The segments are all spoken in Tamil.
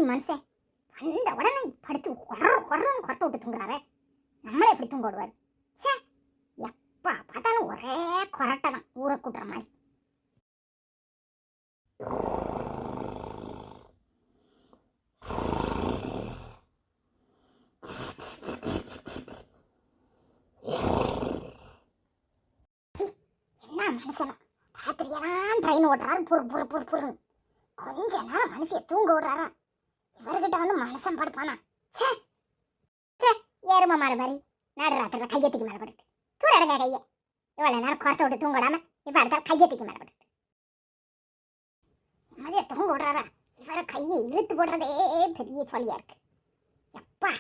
பாவி மனுஷன் வந்த உடனே படுத்து கொரன்னு கொரட்டை விட்டு தூங்குறாரு. நம்மளை எப்படி தூங்க விடுவாரு? சே, எப்பா பார்த்தாலும் ஒரே கொரட்டை தான், ஊரை கூட்டுற மாதிரி. என்ன மனுஷனா ராத்திரியெல்லாம் ட்ரெயின் ஓட்டுறாரு, புரு புரு புரு புருன்னு. கொஞ்ச நேரம் மனுஷிய தூங்க விடுறாரா? இவர்கிட்ட வந்து மனுஷன் படுப்பானா? சே சே, ஏறுமா மாறு மாதிரி நடு ராத்திரில கையத்திக்கு மேலே படுத்து தூரடுங்க கையை. இவ்வளோ நேரம் கொரட்டை விட்டு தூங்க விடாம இப்போ அடுத்த கையத்திக்கு மேலே படுத்து மதிய தூங்க விடுறாரா? இவரை கையை இழுத்து போடுறதே பெரிய சொல்லியா இருக்கு. எப்பா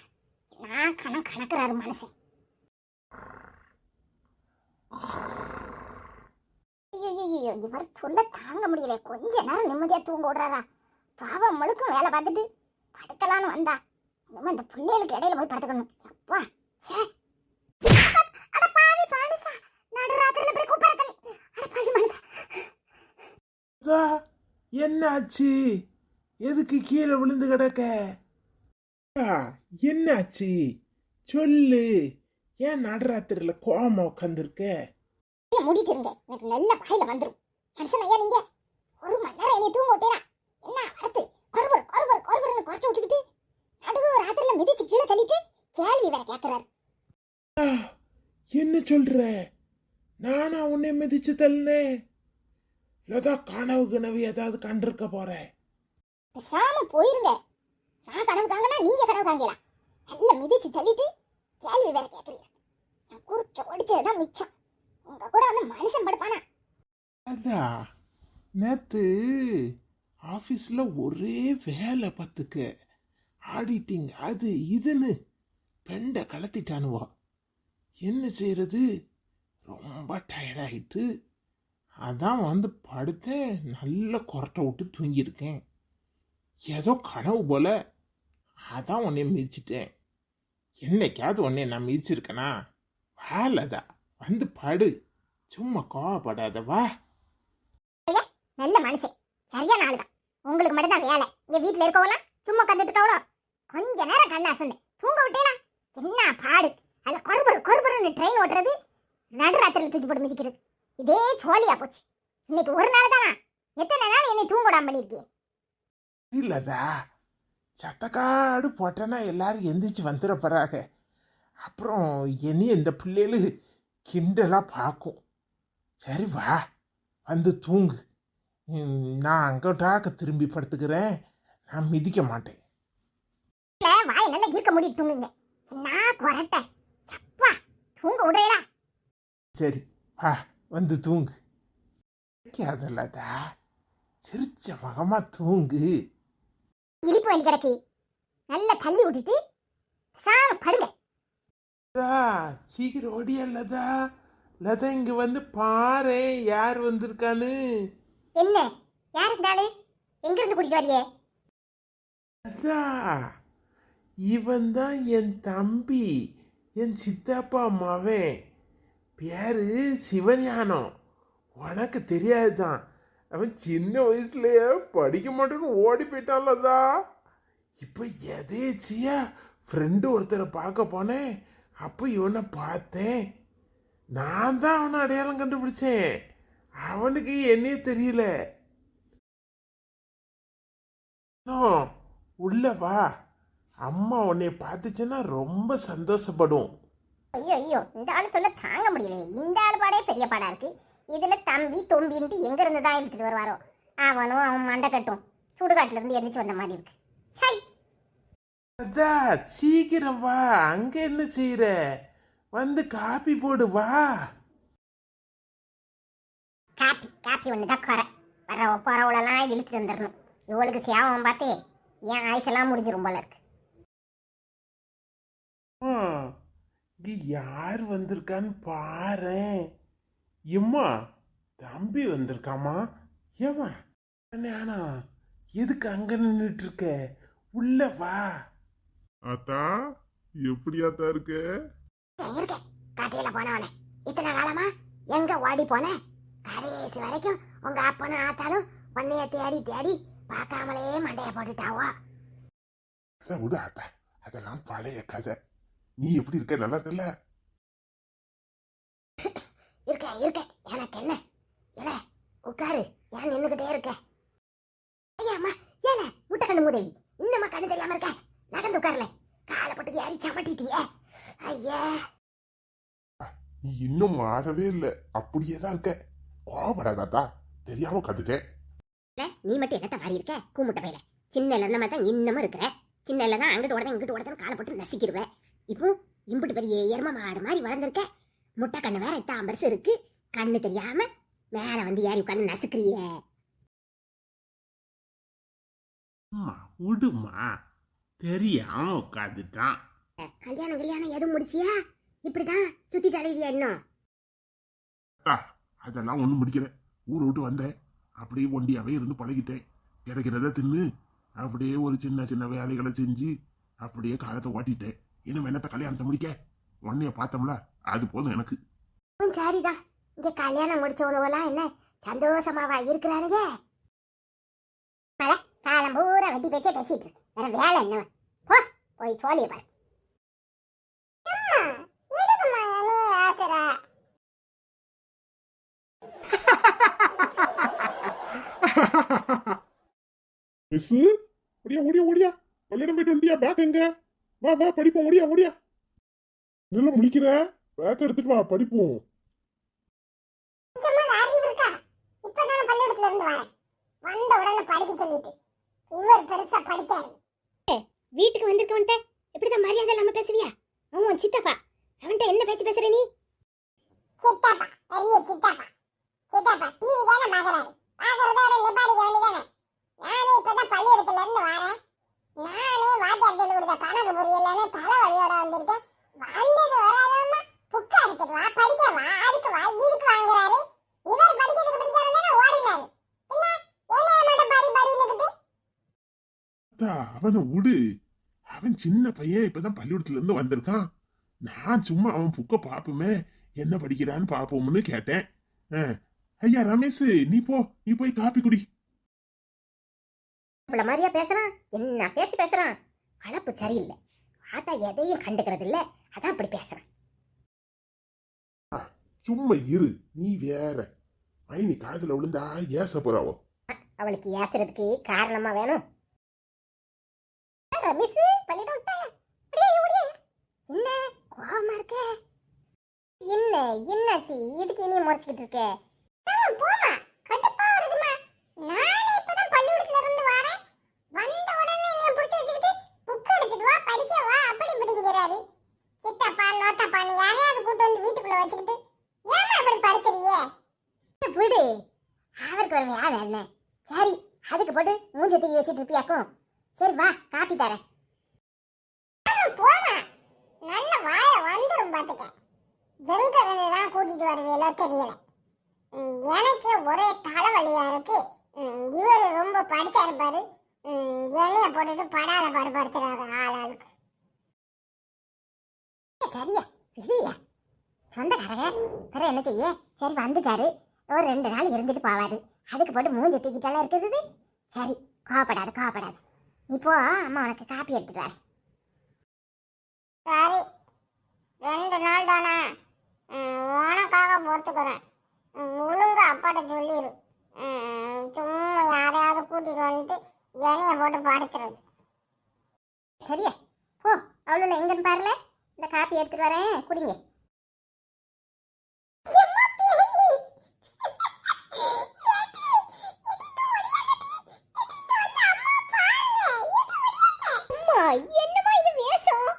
நான் கணக்குறாரு மனுஷன். ஐயோ, இவர் சொல்ல தாங்க முடியல. கொஞ்ச நேரம் நிம்மதியா தூங்க விடுறாரா? பாவம் முழுக்கும் வேலை பார்த்துட்டு படுக்கலான்னு வந்தா இனிமே இந்த பிள்ளைகளுக்கு இடையில போய் படுத்துக்கணும். அப்பா சே, அட பாவி மனுஷா, நடுராத்திரில இப்படி கூப்பிடுறதே. அட பாவி மனுஷா, என்னாச்சு? எதுக்கு கீழே விழுந்து கிடக்க? என்னாச்சு சொல்லு. ஏன் நடுராத்திரில கோவமா உட்காந்துருக்க? மூடிட்டு இருங்க, எனக்கு நல்ல வாயில வந்துடும். மனுஷன் ஐயா, நீங்க ஒரு மணி நேரம் என்னை தூங்க விட்டீங்களா? என்ன வரத்து கொரபுரன்னு கொரட்டை விட்டுக்கிட்டு நடுவு ராத்திரில மிதிச்சு கீழே தள்ளிட்டு கேள்வி வேற கேட்கிறாரு. என்ன சொல்ற? நானா உன்னை மிதிச்சு தள்ளினேன்? லதா கனவு ஏதாவது கண்டிருக்க போறேன். பேசாம போயிருங்க. நான் கனவு காங்கன்னா நீங்க கனவு காங்கலாம். நல்ல மிதிச்சு தள்ளிட்டு கேள்வி வேற கேட்கிறீங்க. என் குறுக்க ஒடிச்சதுதான் மிச்சம். உங்க கூட வந்து மனுஷன் படுப்பானா? அதான் நேத்து ஆபீஸ்ல ஒரே வேலை பார்த்துக்க, ஆடிட்டிங் அது இதுன்னு பெண்டை கலத்திட்டானுவா. என்ன செய்யறது? ரொம்ப டயர்டாயிட்டு அதான் வந்து படுத்தேன். நல்ல கொரட்டை விட்டு தூங்கியிருக்கேன். ஏதோ கனவு போல. அதான் உன்னை மிதிச்சிட்டேன். என்னைக்காவது உன்னை நான் மிதிச்சிருக்கேனா? வேலைதான், வந்து படு, சும்மா கோவப்படாத, வா. நல்ல மனுஷன், சரியான ஆளுதான். உங்களுக்கு மட்டும்தான் வேலை. இங்க வீட்டுல இருக்கவெல்லாம் சும்மா கந்துட்டு இருக்கவளோ. கொஞ்ச நேரம் கண்ணா சொன்னேன், தூங்க விட்டேலாம். என்ன பாடு! அதுல கொரபுரன்னு ட்ரெயின் ஓட்டுறது, நடுராத்திரில தூக்கி போட்டு மிதிக்கிறது, இதே சோழியா போச்சு. இன்னைக்கு ஒரு நாள் தானா? எத்தனை நாள் என்னை தூங்க விடாம பண்ணிருக்கீங்க? இல்லதா, சத்தக்காடு போட்டேன்னா எல்லாரும் எந்திரிச்சு வந்துட போறாங்க. அப்புறம் இனி இந்த பிள்ளைகளு கிண்டலா பார்க்கும். சரி வா, வந்து தூங்கு. நான் அங்கட்டாக்க திரும்பி படுத்துக்கிறேன். நான் மிதிக்க மாட்டேன். வாயை நல்லா இருக்க முடியும், தூங்குங்க. என்ன கொரட்டை! சப்பா, தூங்க விடுறா. சரி வா, வந்து தூங்கு. அதல்லதா, சிரிச்ச மகமா தூங்கு. இழிப்பு வேண்டி கிடக்கு. நல்லா தள்ளி விட்டுட்டு சாம படுங்க. சீக்கிரம் ஓடியல்லதா. லதா இங்க வந்து பாரு, யார் வந்திருக்கான்னு. என்ன? யார் இருந்தாலும் எங்க இருந்து கூட்டிட்டு வரியே? அதான் இவன் தான் என் தம்பி, என் சித்தப்பா மவன். பேரு சிவஞானம். உனக்கு தெரியாதுதான். அவன் சின்ன வயசுலயே படிக்க மாட்டேன்னு ஓடி போயிட்டான்லதா. இப்ப எதேச்சியா ஃப்ரெண்டு ஒருத்தரை பார்க்க போனேன். அப்போ இவனை பார்த்தேன். நான் தான் அவனை அடையாளம் கண்டுபிடிச்சேன். அவனுக்கு என்னே தெரியல. உள்ள வா, அம்மா உன்னை பார்த்துச்சுன்னா ரொம்ப சந்தோஷப்படும். ஐயோ ஐயோ, இந்த ஆளு சொல்ல தாங்க முடியல. இந்த ஆளு பாடே பெரிய பாடா இருக்கு. இதுல தம்பி தொம்பின்ட்டு எங்க இருந்து தான் எடுத்துட்டு வருவாரோ. அவனும் அவன் மண்டை கட்டும் சுடுகாட்டுல இருந்து எந்திரிச்சு வந்த மாதிரி இருக்கு. சை, அதான் சீக்கிரம் வா. அங்க என்ன செய்யற? வந்து காப்பி போடு, வா. காப்பி ஒண்ணுதான் குறை. வர போறவளெல்லாம் இழுத்துட்டு வந்துடணும். இவளுக்கு சேவம் பார்த்து என் ஆயுசெல்லாம் முடிஞ்சிரும் போல இருக்கு. இங்க யார் வந்திருக்கான்னு பாரு. எம்மா, தம்பி வந்திருக்காமா. ஏமா ஆனா எதுக்கு அங்க நின்றுட்டு இருக்க? உள்ள வா. அத்தா, எப்படியாத்தா இருக்க? காட்டியில போனவனே இத்தனை காலமா எங்க ஓடி போன? கடைசி வரைக்கும் உங்க அப்பனும் ஆத்தாலும் உன்னைய தேடி தேடி பார்க்காமலே மண்டைய போட்டுட்டாவோ. அதை விடு ஆத்தா, அதெல்லாம் பழைய கதை. நீ எப்படி இருக்க? நல்லா இருக்கல? இருக்கேன் எனக்கு என்ன ஏல உட்காரு, ஏன் நின்னுகிட்டே இருக்க? ஐயாம்மா ஏல முட்டை கண்ணு மூதேவி, இன்னமா கண்ணு தெரியாம இருக்க? நகர்ந்து உட்கார்ல, காலை பட்டுக்கு யாரி சமட்டிட்டியே. ஐயா நீ இன்னும் மாறவே இல்லை, அப்படியே தான் இருக்க. கோபப்படாதாத்தா, தெரியாம கத்துட்டேன். நீ மட்டும் என்னத்த மாறி இருக்க? கூமுட்டை பையில சின்ன இல்ல நம்ம தான் இன்னமும் இருக்கிற. சின்ன இல்ல தான் அங்கிட்டு உடனே இங்கிட்டு உடனே காலை போட்டு நசிக்கிடுவேன். இப்போ இம்புட்டு பெரிய எரும மாடு மாதிரி வளர்ந்துருக்க. முட்டை கண்ணு வேற இத்தான் பெருசு இருக்கு, கண்ணு தெரியாம மேல வந்து ஏறி உட்காந்து நசுக்கிறியே. விடுமா, தெரியாம உட்காந்துட்டான். கல்யாணம் எதுவும் முடிச்சியா? இப்படிதான் சுத்திட்டு அலைவியா இன்னும்? அதெல்லாம் ஒண்ணும் முடிக்கல. ஊரை விட்டு வந்தேன், அப்படியே ஒண்டியாவே இருந்து பழகிட்டேன். கிடைக்கிறத தின்னு அப்படியே ஒரு சின்ன சின்ன வேலைகளை செஞ்சு அப்படியே காலத்தை ஓட்டிட்டேன். இன்னும் என்னத்த கல்யாணத்தை முடிக்க? உன்னைய பார்த்தோம்ல, அது போதும் எனக்கு. சரிதான், இங்க கல்யாணம் முடிச்சவனுவெல்லாம் என்ன சந்தோஷமாவா இருக்கிறானுங்க? காலம் பூரா வெட்டி பேச்சே பேசிட்டு இருக்கு, வேற வேலை என்ன? போய் சோழிய பாரு. மிஸ், ஓடியா ஓடியா ஓடியா, பள்ளியிடம் போயிட்டு வண்டியா? பேக் எங்க? வா வா படிப்போம், ஓடியா ஓடியா. நல்லா முழிக்கிற, பேக் எடுத்துட்டு வா படிப்போம். இப்பதான பள்ளிக்கூடத்துல இருந்து வரேன், வந்த உடனே படிக்க சொல்லிட்டு இவர் பெருசா படிச்சாரு. வீட்டுக்கு வந்திருக்கவன்ட்ட இப்படிதான் மரியாதை இல்லாம பேசுவியா? அவன் சித்தப்பா, அவன்கிட்ட என்ன பேச்சு பேசுற நீ? சித்தப்பா, பெரிய சித்தப்பா. சித்தப்பா டிவி தானே பாக்குறாரு, பாக்குறதோட நிப்பாடிக்க வேண்டியதானே. நானே இப்பதான் பள்ளிக்கூடத்துல இருந்து வரேன். நானே வாத்தியார் சொல்லி கொடுத்த கணக்கு புரியலன்னு தலைவலியோட வந்திருக்கேன். வந்தது வராதம்மா புக்கை எடுத்துட்டு வா, படிக்க வா, அதுக்கு வா, இதுக்கு வாங்குறாரு. இவர் படிக்கிறதுக்கு பிடிக்காம தானே ஓடினாரு. என்ன என்ன மட்டும் படி படின்னுக்கிட்டு? அவனை விடு, அவன் சின்ன பையன், இப்பதான் பள்ளிக்கூடத்துல இருந்து வந்திருக்கான். நான் சும்மா அவன் புக்க பாப்போமே, என்ன படிக்கிறான்னு பாப்போம்னு கேட்டேன். ஐயா ரமேஷ், நீ போய் காப்பி குடி. இவ்வளவு மாதிரியா பேசுறான்? என்ன பேச்சு பேசுறான்? வளர்ப்பு சரியில்லை, ஆத்தா எதையும் கண்டுக்கிறது இல்ல, அதான் அப்படி பேசுறான். சும்மா இரு, நீ வேற. மைனி காதுல விழுந்தா ஏச போறாவோ. அவளுக்கு ஏசுறதுக்கு காரணமா வேணும். ரமேஷ் பள்ளியிடம் விட்ட என்ன கோவமா இருக்க? என்னாச்சு? இதுக்கு இனியும் முறைச்சுக்கிட்டு இருக்க? போமா, கடுப்பா வருதுமா. நானே இப்பதான் பள்ளிக்கூடத்துல இருந்து வரேன், வந்த உடனே என்னைய பிடிச்சு வச்சுக்கிட்டு புக் எடுத்துட்டு வா, படிக்க வா, அப்படி இப்படிங்கிறாரு. சித்தப்பா நோத்தப்பான்னு யாரையாவது கூட்டு வந்து வீட்டுக்குள்ள வச்சுக்கிட்டு ஏமா அப்படி படுத்துறியே? விடு, அவருக்கு ஒரு வேலை என்ன? சரி, அதுக்கு போட்டு மூஞ்சி தூக்கி வச்சுட்டு இருப்பியாக்கும். சரி வா, காப்பி தரேன். போமா, நல்ல வாய வந்துரும் பாத்துக்க. எங்க இருந்துதான் கூட்டிட்டு வருவேலோ தெரியல. எனக்கே ஒரே தலைவலியா இருக்கு. இவரு ரொம்ப படிச்சா இருப்பாரு, எண்ணெய போட்டுட்டு படாத பாடு படுத்துறாரு ஆளாளுக்கு. சரியா இல்லையா? சொந்தக்காரங்க வேற என்ன செய்ய? சரி வந்துட்டாரு, ஒரு 2 நாள் இருந்துட்டு போவாரு, அதுக்கு போட்டு மூஞ்சி தூக்கிட்டாலாம் இருக்குது. சரி கோவப்படாது. நீ போ, அம்மா உனக்கு காப்பி எடுத்துட்டு வரேன். சரி, 2 நாள் தானே, உனக்காக பொறுத்துக்கிறேன். ஒழுங்கா அப்பாட்ட சொல்லிடு. சும்மா யாரையாவது கூட்டிட்டு வந்துட்டு எண்ணெய போட்டு படுத்துறது. சரியா போ, அவ்வளோ எங்கன்னு பாருல, இந்த காப்பி எடுத்துட்டு வரேன், குடிங்க. என்னமா இது வேஷம்?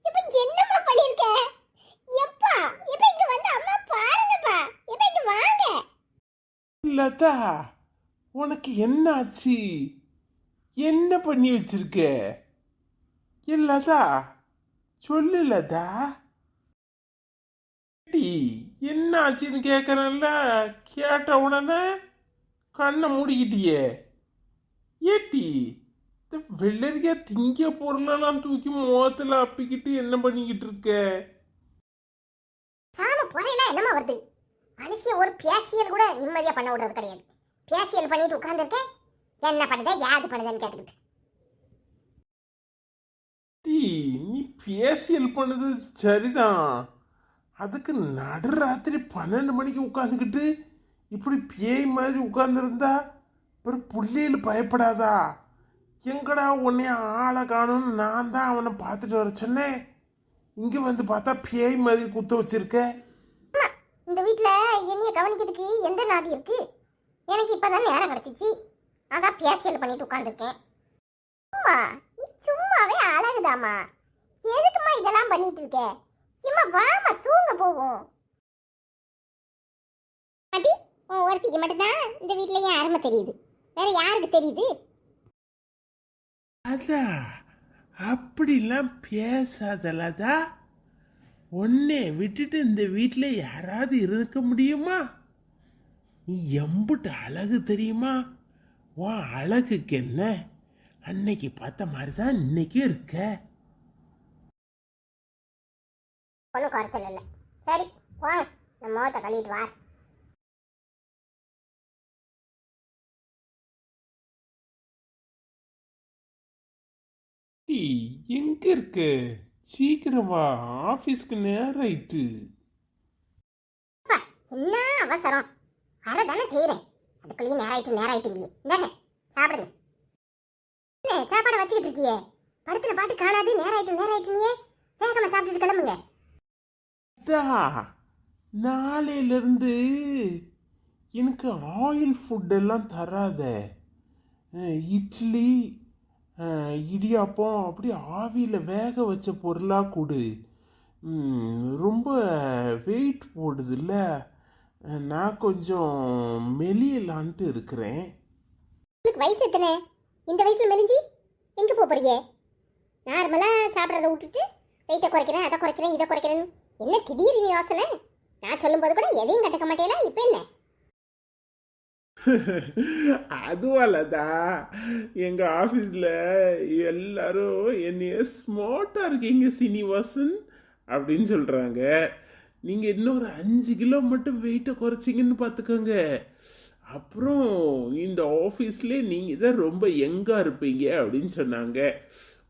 இப்ப என்னமா பண்ணிருக்க? எப்பா இப்ப இங்க வந்து அம்மா பாருங்கப்பா, இப்ப இங்க வாங்க. லதா, உனக்கு என்ன ஆச்சு? என்ன பண்ணி வச்சிருக்க? லதா சொல்லு லதா. என்ன ஆச்சுன்னு கேட்கறல்ல, கேட்ட உடனே கண்ணை மூடிக்கிட்டியே. ஏட்டி வெள்ளரிக்கா திங்க பொருளெல்லாம் தூக்கி முகத்துல அப்பிக்கிட்டு என்ன பண்ணிக்கிட்டு இருக்க? சாம பொறையில என்னமா வருது? மனுஷிய ஒரு பேசியல் கூட நிம்மதியா பண்ண விடுறது கிடையாது. பேசியல் பண்ணிட்டு உட்கார்ந்துருக்கேன், என்ன பண்ணுத யாது பண்ணுதுன்னு கேட்டுக்கிட்டு. டீ நீ பேசியல் பண்ணது சரிதான். அதுக்கு நடுராத்திரி 12 மணிக்கு உட்காந்துக்கிட்டு இப்படி பேய் மாதிரி உட்கார்ந்துருந்தா அப்புறம் புள்ளைகள் பயப்படாதா? எங்கடா உன்னைய ஆளை காணும்னு நான் தான் அவனை பார்த்துட்டு வர சொன்னேன். இங்க வந்து பார்த்தா பேய் மாதிரி குத்த வச்சிருக்க. இந்த வீட்ல என்னைய கவனிக்கிறதுக்கு எந்த நாதி இருக்கு? எனக்கு இப்பதான் நேரம் கிடைச்சிச்சு. அதான் பேசியல் பண்ணிட்டு உட்கார்ந்துருக்கேன். அம்மா நீ சும்மாவே அழகுதாம்மா. எதுக்குமா இதெல்லாம் பண்ணிட்டு இருக்க? சும்மா வாமா தூங்க போவோம். பாட்டி உன் ஒருத்திக்கு மட்டும்தான் இந்த வீட்ல ஏன் அருமை தெரியுது, வேற யாருக்கு தெரியுது? அதா அப்படிலாம் பேசாதலதா. உன்னை விட்டுட்டு இந்த வீட்டில் யாராவது இருக்க முடியுமா? நீ எம்புட்டு அழகு தெரியுமா? உன் அழகுக்கு என்ன, அன்னைக்கு பார்த்த மாதிரி தான் இன்னைக்கும் இருக்க. ஒன்றும் குறைச்சல் இல்லை. சரி வாங்க, நம்ம முகத்தை கழுவிட்டு வா. டீ எங்க இருக்கு? சீக்கிரம் வா, ஆபீஸ்க்கு நேரம் ஆயிட்டு. அப்பா, என்ன அவசரம்? அரை தானே செய்கிறேன், அதுக்குள்ளேயும் நேரம் ஆயிட்டு இந்தாங்க சாப்பிடுங்க. என்ன சாப்பாடை வச்சுக்கிட்டு இருக்கியே? படத்துல பாட்டு காணாது, நேரம் ஆயிட்டு நீயே வேகமா சாப்பிட்டுட்டு கிளம்புங்க. நாளையில இருந்து எனக்கு ஆயில் ஃபுட் எல்லாம் தராத. இட்லி இடியாப்பம் அப்படி ஆவியில் வேக வச்ச பொருளாக கொடு. ரொம்ப வெயிட் போடுதில்ல, நான் கொஞ்சம் மெலியலான்ட்டு இருக்கிறேன். உங்களுக்கு வயசு எத்தனை? இந்த வயசுல மெலிஞ்சி எங்கே போறீங்க? நார்மலாக சாப்பிட்றத விட்டுட்டு வெயிட்டை குறைக்கிறேன், அதை குறைக்கிறேன், இதை குறைக்கிறேன்னு என்ன திடீர்னு யோசனை? நான் சொல்லும்போது கூட எதையும் கட்டுக்க மாட்டேல, இப்போ என்ன? அதுவாலதா எங்க ஆபீஸ்ல எல்லாரும் என்னைய ஸ்மார்ட்டா இருக்கீங்க சீனிவாசன் அப்படின்னு சொல்றாங்க. நீங்க இன்னொரு 5 கிலோ மட்டும் வெயிட்டை குறைச்சிங்கன்னு பார்த்துக்கோங்க, அப்புறம் இந்த ஆஃபீஸ்ல நீங்க தான் ரொம்ப யங்கா இருப்பீங்க அப்படின்னு சொன்னாங்க.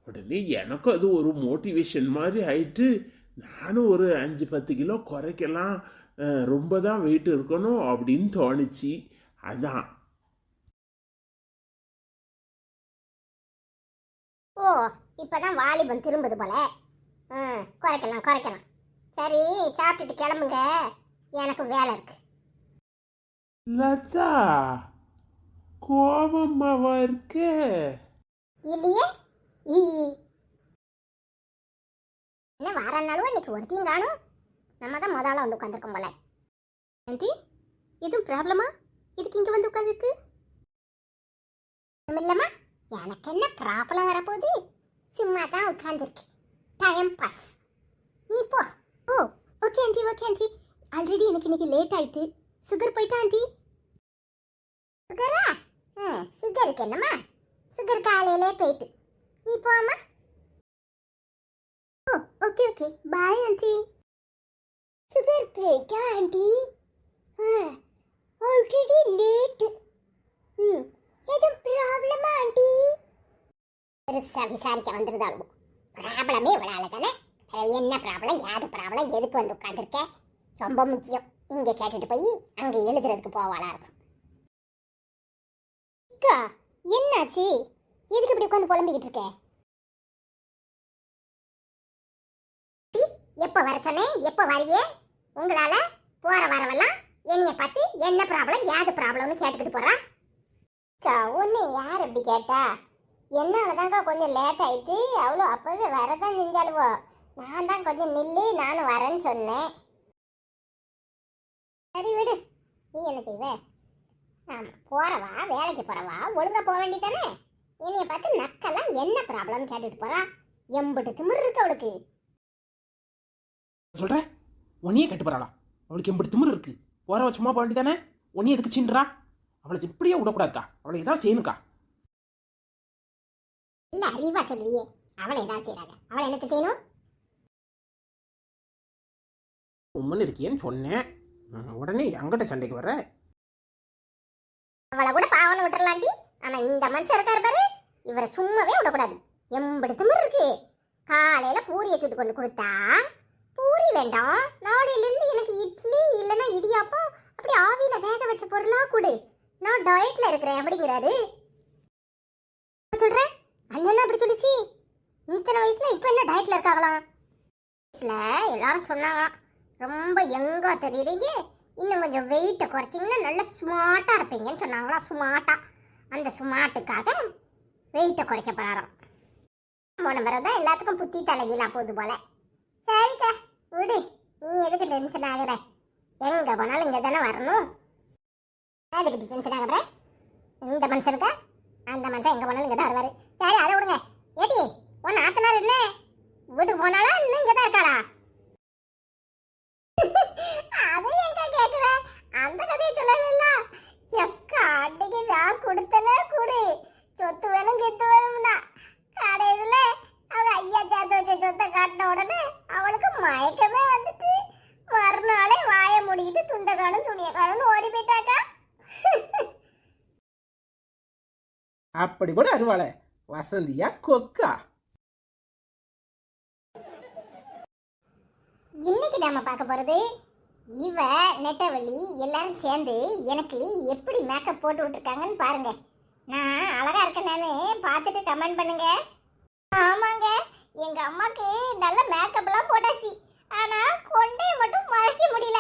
உடனே எனக்கும் அது ஒரு மோட்டிவேஷன் மாதிரி ஆயிட்டு நானும் ஒரு 5-10 கிலோ குறைக்கலாம், ரொம்ப தான் வெயிட் இருக்கணும் அப்படின்னு தோணுச்சு. அதான். ஓ, இப்பதான் வாலிபம் திரும்புது போல. குறைக்கலாம். சரி சாப்பிட்டுட்டு கிளம்புங்க, எனக்கு வேலை இருக்கு. லதா கோபமாவா இருக்க? இல்லையே. என்ன வாரனாலும் இன்னைக்கு ஒருத்தையும் காணும். நம்ம தான் முதல்ல வந்து உட்காந்துருக்கோம் போல. ஆண்டி எதுவும் ப்ராப்ளமா? இதுக்கு இங்க வந்து உட்காந்துருக்கு? இல்லம்மா, எனக்கு என்ன ப்ராப்ளம் வரப்போகுது? சும்மா தான் உட்காந்துருக்கு, டைம் பாஸ். நீ போ. ஓ ஓகே ஆண்டி. ஆல்ரெடி எனக்கு இன்னைக்கு லேட் ஆயிட்டு. சுகர் போயிட்டா ஆண்டி? சுகரா? சுகருக்கு என்னம்மா, சுகர் காலையிலே போயிட்டு. நீ போம்மா. ஓ ஓகே பாய் ஆண்டி. சுகர் போயிட்டா ஆண்டி? Already late. எதுவும் ப்ராப்ளமா ஆண்டி? பெருசா விசாரிக்க வந்திருந்தாலும் ப்ராப்ளமே இவ்வளோ தானே. என்ன ப்ராப்ளம், யாது ப்ராப்ளம், எதுக்கு வந்து உட்காந்துருக்க? ரொம்ப முக்கியம். இங்க கேட்டுட்டு போய் அங்க எழுதுறதுக்கு போவாளா இருக்கும். அக்கா என்னாச்சு? எதுக்கு இப்படி உட்காந்து புலம்பிக்கிட்டு இருக்க? எப்ப வர சொன்னேன், எப்ப வரையே? உங்களால போற வரவெல்லாம் என்னைய பார்த்து என்ன ப்ராப்ளம், யாது ப்ராப்ளம்னு கேட்டுக்கிட்டு போறா. அக்கா ஒன்று யார் அப்படி கேட்டா? என்னாலதான்க்கா கொஞ்சம் லேட் ஆயிட்டு. அவ்வளோ அப்பவே வரதான் செஞ்சாலுவோ. நான் தான் கொஞ்சம் நில்லு, நானும் வரேன்னு சொன்னேன். சரி விடு, நீ என்ன செய்வ? போறவா, வேலைக்கு போறவா, ஒழுங்கா போக வேண்டியதானே. என்னைய பார்த்து நக்கெல்லாம் என்ன ப்ராப்ளம்னு கேட்டுட்டு போறா. எம்பிட்டு திமிரு இருக்கு அவளுக்கு. சொல்ற உன்னையே கட்டு போறாளா? அவளுக்கு எம்பிட்டு திமிரு இருக்கு. போறவ சும்மா போக வேண்டியதானே, உன்னையே எதுக்கு சின்றா? அவளை இப்படியே விடக்கூடாதுக்கா, அவளை ஏதாவது செய்யணுக்கா. இல்ல அறிவா சொல்லுவியே, அவளை ஏதாவது செய்யறாங்க, அவளை என்னத்தை செய்யணும்? உம்மன்னு இருக்கியேன்னு சொன்னேன், உடனே எங்கிட்ட சண்டைக்கு வர்ற? அவளை கூட பாவனை விட்டுறலாண்டி. ஆனா இந்த மனுஷன் இருக்காரு பாரு, இவரை சும்மாவே விடக்கூடாது. எம்பிட்டு திமிரு இருக்கு. காலையில பூரியை சுட்டு கொண்டு கொடுத்தா பூரி வேண்டாம், நாளையில இருந்து எனக்கு இட்லி இல்லைன்னா இடியாப்பம் அப்படி ஆவியில வேக வச்ச பொருளா கொடு, நான் டயட்ல இருக்கிறேன் அப்படிங்கிறாரு. சொல்றேன் அண்ணன் அப்படி சொல்லிச்சு. இத்தனை வயசுல இப்ப என்ன டயட்ல இருக்காங்களாம்? எல்லாரும் சொன்னாங்களாம், ரொம்ப யங்கா தெரியுறீங்க, இன்னும் கொஞ்சம் வெயிட்டை குறைச்சிங்கன்னா நல்லா ஸ்மார்ட்டா இருப்பீங்கன்னு சொன்னாங்களா. ஸ்மார்ட்டா, அந்த ஸ்மார்ட்டுக்காக வெயிட்டை குறைக்க போறாராம். போன தான் எல்லாத்துக்கும் புத்தி தலைகீழா போகுது போல. சரிக்கா விடு, நீ எதுக்கு டென்ஷன் ஆகுற? எங்க போனாலும் இங்க தானே வரணும். எதுக்கு டென்ஷன் ஆகுற? இந்த மனுஷனுக்கா அந்த மனுஷன் எங்க போனாலும் இங்க தான் வருவாரு. சரி அதை விடுங்க. ஏடி உன் நாத்தனார் என்ன வீட்டுக்கு போனாலா இன்னும் இங்க தான் இருக்காளா? அதை எங்க கேக்குற? அந்த கதையை சொல்லல. எக்கா அன்னைக்கு நான் கொடுத்தனே கொடு, சொத்து வேணும் கெத்து வேணும்னா கடையில அவ ஐயா சேர்த்து வச்ச சொத்தை காட்டின உடனே அவளுக்கு மயக்கமே வந்துட்டு மறுநாளே வாயை மூடிக்கிட்டு துண்டை காணும் துணியை காணும்னு ஓடி போயிட்டாக்கா. அப்படி கூட அருவாளை வசந்தியா கொக்கா. இன்னைக்கு நாம பார்க்க போறது இவ நெட்டவள்ளி எல்லாரும் சேர்ந்து எனக்கு எப்படி மேக்கப் போட்டு விட்டுருக்காங்கன்னு பாருங்க. நான் அழகா இருக்கேன்னு பார்த்துட்டு கமெண்ட் பண்ணுங்க. ஆமாங்க, எங்க அம்மாக்கு நல்ல மேக்கப்லாம் போட்டாச்சு, ஆனா கொண்டையை மட்டும் மறைக்க முடியல.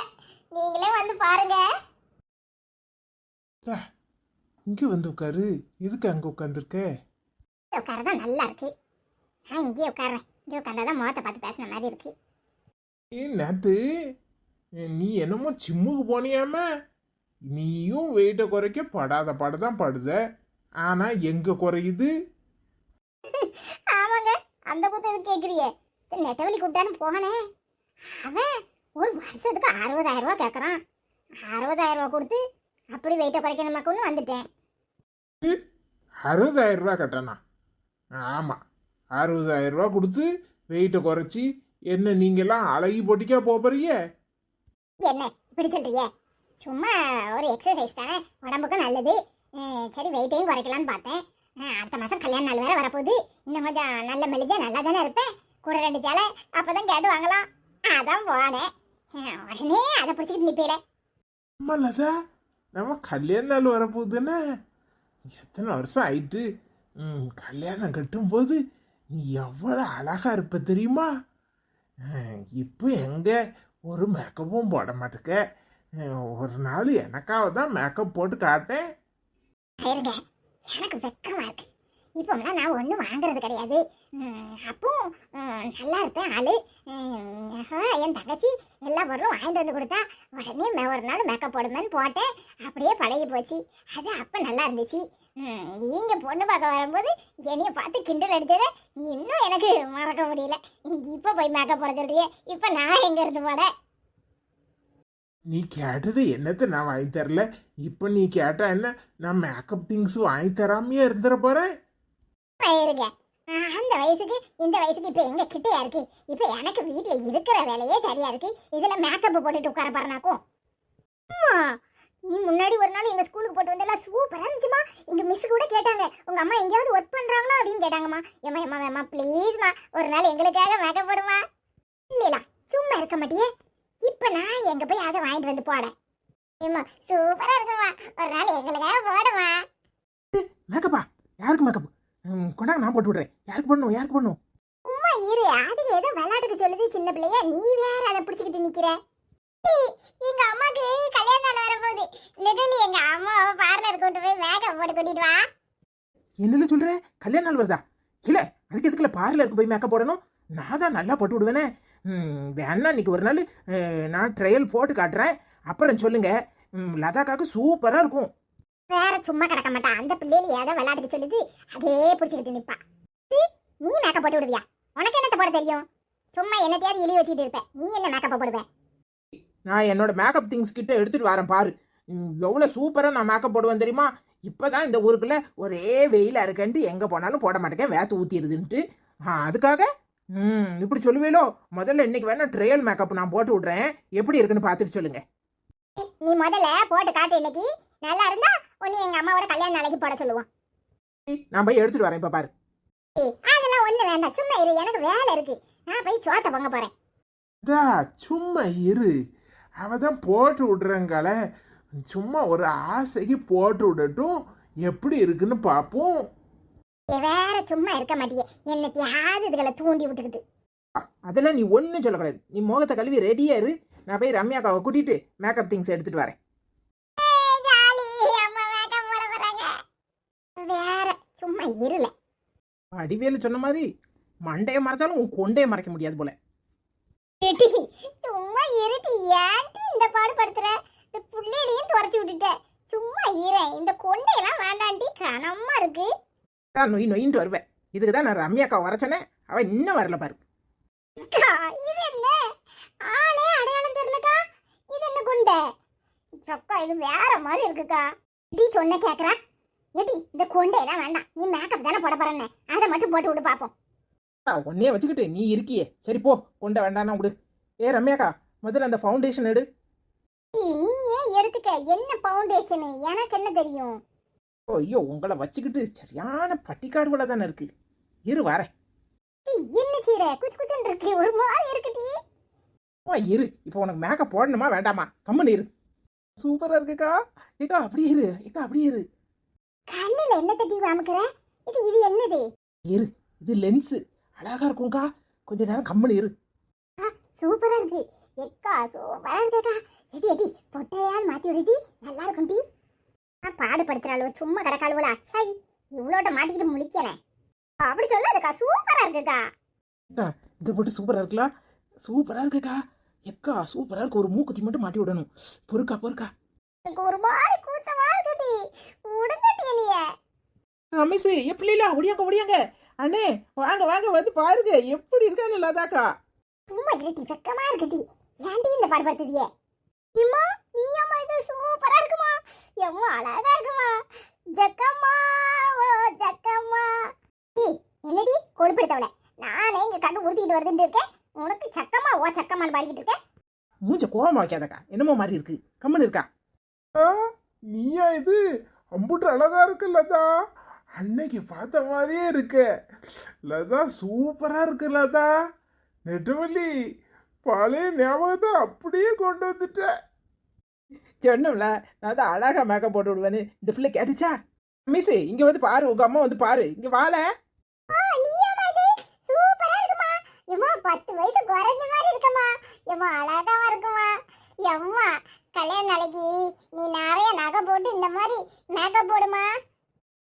நீங்களே வந்து பாருங்க. இங்கே வந்து உட்காரு. எதுக்கு அங்கே உட்காந்துருக்க? உட்காரதான் நல்லா இருக்கு. நான் இங்கே உட்காரேன். இங்கே உட்காந்தாதான் முகத்தை பார்த்து பேசுன மாதிரி இருக்கு. நேத்து நீ என்னமோ ஜிம்முக்கு போனியாம, நீயும் வெயிட்டை குறைக்க படாத பாடுதான் படுத. ஆனா எங்க குறையுது? ஆமாங்க, அந்த புத்த எதுக்கு கேட்குறியே? நெட்டவழி கூப்பிட்டான்னு போனே, அவன் ஒரு வருஷத்துக்கு 60,000 ரூபா கேட்குறான். 60,000 ரூபா கொடுத்து அப்படி வெயிட்டை குறைக்கணுமாக்குன்னு வந்துட்டேன். 60,000 ரூபா கட்டணா? ஆமா, 60,000 ரூபா கொடுத்து வெயிட்டை குறைச்சி என்ன நீங்கெல்லாம் அழகி போட்டிக்கா போறீங்க? என்ன இப்படி சொல்றீங்க? சும்மா ஒரு எக்ஸசைஸ் தானே, உடம்புக்கும் நல்லது. சரி வெயிட்டையும் குறைக்கலான்னு பார்த்தேன். அடுத்த மாதம் கல்யாண நாள் வேற வரப்போகுது. இன்னும் கொஞ்சம் நல்ல மெலிஞ்சா நல்லா தானே இருப்பேன். கூட 2 சேலை அப்பதான் கேட்டு வாங்கலாம். அதான் போனேன். உடனே அதை பிடிச்சிக்கிட்டு நிப்பீல. ஆமாலதா, நம்ம கல்யாண நாள் வரப்போகுதுன்னா எத்தனை வருஷம் ஆயிட்டு. கல்யாணம் கட்டும்போது நீ எவ்வளோ அழகா இருப்ப தெரியுமா? இப்போ எங்க ஒரு மேக்கப்பும் போட மாட்டேக்க. ஒரு நாள் எனக்காக தான் மேக்கப் போட்டு காட்டேன். இருங்க, எனக்கு வெக்கமா இருக்கு. இப்போலாம் நான் ஒன்றும் வாங்குறது கிடையாது. அப்போ நல்லா இருப்பேன் ஆளு. என் தங்கச்சி எல்லா பொருளும் வாங்கிட்டு வந்து கொடுத்தா உடனே ஒரு நாள் மேக்கப் போடுமேன்னு போட்டேன். அப்படியே பழகி போச்சு. அது அப்போ நல்லா இருந்துச்சு. நீங்க பொண்ணு பார்க்க வரும்போது என்னைய பார்த்து கிண்டல் அடிச்சதை இன்னும் எனக்கு மறக்க முடியல. இப்போ போய் மேக்கப் போட சொல்றியே, இப்போ நான் எங்க இருந்து போட? நீ கேட்டது என்னத்தை நான் வாங்கி தரல. இப்போ நீ கேட்டா என்ன, நான் மேக்கப் திங்ஸ் வாங்கி தராமையே இருந்துட போறேன். இருங்க, அந்த வயசுக்கு இந்த வயசுக்கு இப்போ எங்க கிட்டையா இருக்கு? இப்போ எனக்கு வீட்டில் இருக்கிற வேலையே சரியா இருக்கு. இதுல மேக்கப் போட்டுட்டு உட்கார பாருனாக்கும். நீ முன்னாடி ஒரு நாள் எங்க ஸ்கூலுக்கு போட்டு வந்தெல்லாம் சூப்பரா இருந்துச்சுமா. எங்க மிஸ் கூட கேட்டாங்க, உங்க அம்மா எங்கேயாவது ஒர்க் பண்றாங்களா அப்படின்னு கேட்டாங்கம்மா. ஏமா ப்ளீஸ்மா ஒரு நாள் எங்களுக்காக மேக்கப் போடுமா. இல்லையா சும்மா இருக்க மாட்டியே. இப்ப நான் எங்க போய் அதை வாங்கிட்டு வந்து போட? ஏமா சூப்பரா இருக்குமா, ஒரு நாள் எங்களுக்காக போடுமா. மேக்கப்பா? யாருக்கு மேக்கப்? கொண்டாங்க, நான் போட்டு விடுறேன். யாருக்கு பண்ணணும்? உம்மா இரு, அதுக்கு ஏதோ விளையாட்டுக்கு சொல்லுது சின்ன பிள்ளைய, நீ வேற அதை பிடிச்சிக்கிட்டு நிக்கிற. எங்க அம்மாக்கு கல்யாண நாள் வரப்போகுது. நெட்டலி எங்க அம்மாவை பார்லர் கொண்டு போய் மேக்கப் போட்டு கூட்டிட்டு வா. என்னல சொல்ற? கல்யாண நாள் வருதா? இல்ல அதுக்கு எதுக்குல பார்லருக்கு போய் மேக்கப் போடணும்? நான் தான் நல்லா போட்டு விடுவேனே. வேணா இன்னைக்கு ஒரு நாள் நான் ட்ரையல் போட்டு காட்டுறேன், அப்புறம் சொல்லுங்க. லதாக்காக்கு சூப்பரா இருக்கும். வேற சும்மா கிடக்க மாட்டா. அந்த பிள்ளையில ஏதோ விளையாட்டுக்கு சொல்லுது, அதே பிடிச்சிக்கிட்டு நிப்பா. நீ மேக்கப் போட்டு விடுவியா? உனக்கு என்னத்த போட தெரியும்? சும்மா என்னத்தையாவது இழி வச்சுட்டு இருப்ப. நீ என்ன மேக்கப் போடுவேன்? நான் என்னோட மேக்கப் திங்ஸ் கிட்ட எடுத்துட்டு வரேன் பாரு. எவ்வளோ சூப்பராக நான் மேக்கப் போடுவேன் தெரியுமா? இப்போதான் இந்த ஊருக்குள்ள ஒரே வெயிலாக இருக்கன்ட்டு எங்கே போனாலும் போட மாட்டேங்க, வேத்து ஊற்றிடுதுன்ட்டு. அதுக்காக இப்படி சொல்லுவேலோ. முதல்ல இன்னைக்கு வேணா ட்ரையல் மேக்கப் நான் போட்டு விட்றேன், எப்படி இருக்குன்னு பார்த்துட்டு சொல்லுங்க. நீ முதல்ல போட்டு காட்டு. இன்னைக்கு நல்லா இருந்தா உன்னை எங்க அம்மாவோட கல்யாண நாளைக்கு போட சொல்லுவோம். நான் போய் எடுத்துட்டு வரேன் இப்போ பாரு. அதெல்லாம் ஒண்ணு வேண்டாம், சும்மா இரு, எனக்கு வேலை இருக்கு. நான் போய் சோத்த பொங்க போறேன். தா சும்மா இரு, அவ தான் போட்டு விடுறங்கால, சும்மா ஒரு ஆசைக்கு போட்டு விடட்டும், எப்படி இருக்குன்னு பார்ப்போம். வேற சும்மா இருக்க மாட்டியே, என்னத்தையாவது இதுகளை தூண்டி விட்டுக்கிட்டு. அதெல்லாம் நீ ஒன்றும் சொல்லக்கூடாது. நீ முகத்தை கழுவி ரெடியா இரு. நான் போய் ரம்யாக்காவை கூட்டிட்டு மேக்கப் திங்ஸ் எடுத்துட்டு வரேன். ஜாலி, அம்மா மேக்கப் போட போறாங்க. வேற சும்மா இருல. அடிவேலு சொன்ன மாதிரி மண்டையை மறைச்சாலும் உன் கொண்டையை மறைக்க முடியாது போல. ஏட்டி, சும்மா இருட்டி, ஏன்டி இந்த பாடு படுத்துற? இந்த புள்ளையிலையும் துரத்தி விட்டுட்ட. சும்மா இரு, இந்த கொண்டையெல்லாம் வேண்டாண்டி, கனமா இருக்கு. நான் நொய் நொயின்ட்டு வருவேன். இதுக்கு தான் நான் ரம்யாக்காவை வரைச்சனே, அவன் இன்னும் வரல பாரு. அக்கா, இது என்ன ஆளே அடையாளம் தெரியலக்கா? இது என்ன குண்டை? அக்கா, இது வேற மாதிரி இருக்குக்கா. டி சொன்ன கேக்குறா? ஏட்டி, இந்த கொண்டையெல்லாம் வேண்டாம், நீ மேக்கப் தானே போட போறேன்னு, அதை மட்டும் போட்டு விடு பாப்போம். உன்னையே வச்சுக்கிட்டு நீ இருக்கியே, சரி போ, கொண்ட வேண்டாம்னா விடு. ஏ ரம்யாக்கா, முதல்ல அந்த ஃபவுண்டேஷன் எடு. நீ ஏன் எடுத்துக்க, என்ன ஃபவுண்டேஷன், எனக்கு என்ன தெரியும்? ஓ ஐயோ, உங்களை வச்சுக்கிட்டு சரியான பட்டிக்காடுகளை தானே இருக்கு. இரு வரேன். என்ன சீரை குச்சு குச்சுன்னு இருக்கு, ஒரு மாதிரி இருக்குடி. இரு, இப்போ உனக்கு மேக்கப் போடணுமா வேண்டாமா? கம்மன் இரு. சூப்பரா இருக்குக்கா. ஏக்கா அப்படியே இரு, ஏக்கா அப்படியே இரு. கண்ணுல என்ன தட்டி வாமுக்கிற? இது என்னது? இரு, இது லென்ஸு. அழகா இருக்கும்க்கா, கொஞ்ச நேரம் கம்மன் இரு. சூப்பரா இருக்கு எக்கா, சூப்பரா இருக்குக்கா. எடி எடி, பொட்டையால் மாத்தி விடுடி, நல்லா இருக்கும் டி. பாடுபடுத்துறாளோ, சும்மா கிடக்காளுவல, அச்சாய் இவ்வளோட்ட மாட்டிக்கிட்டு முழிக்கிறேன். அப்படி சொல்லாதுக்கா, சூப்பரா இருக்குக்கா. அக்கா இதை போட்டு சூப்பரா இருக்கலாம். சூப்பரா இருக்குக்கா. எக்கா சூப்பரா இருக்கு. ஒரு மூக்குத்தி மட்டும் மாட்டி விடணும். பொறுக்கா பொறுக்கா. எனக்கு ஒரு மாதிரி கூச்சமா இருக்குடி, உடுங்கட்டி நீய. ரமேஷ் எப்படி இல்ல, ஒடியாங்க ஒடியாங்க. அண்ணே வாங்க வாங்க, வந்து பாருங்க எப்படி இருக்கான்னு. இல்லாதாக்கா சும்மா இருட்டி, வெக்கமா இருக்குடி. ஏன்டி இந்த பாடுபடுத்துதியே? இம்மா, நீ அம்மா, இது சூப்பரா இருக்குமா, எம்மா அழகா இருக்குமா. ஜக்கம்மா, ஓ ஜக்கம்மா. என்னடி கொடுப்படுத்தவள, நானே இங்க கண்டு உறுத்திட்டு வருதுன்னு இருக்கேன், உனக்கு சக்கம்மா ஓ சக்கம்மான்னு பாடிக்கிட்டு இருக்கேன். மூஞ்ச கோவமா வைக்காதக்கா, என்னமோ மாதிரி இருக்கு. கம்மன் இருக்கா. நீயா இது? அம்புட்டு அழகா இருக்கு லதா, அன்னைக்கு பார்த்த மாதிரியே இருக்க லதா, சூப்பரா இருக்கு லதா. நெட்டவள்ளி, பழைய ஞாபகத்தை அப்படியே கொண்டு வந்துட்ட. சொன்னோம்ல, நான் தான் அழகா மேக்கப் போட்டு விடுவேன்னு. இந்த பிள்ளை கேட்டுச்சா? மிஸ் இங்க வந்து பாரு, உங்க அம்மா வந்து பாரு, இங்க வாழ. நீயாமா இது? சூப்பரா இருக்குமா. எம்மா 10 வயசு குறைஞ்ச மாதிரி இருக்குமா. எம்மா அழகாவா இருக்குமா. எம்மா கல்யாண நாளைக்கு நீ நிறைய நகை போட்டு இந்த மாதிரி மேக்கப் போடுமா.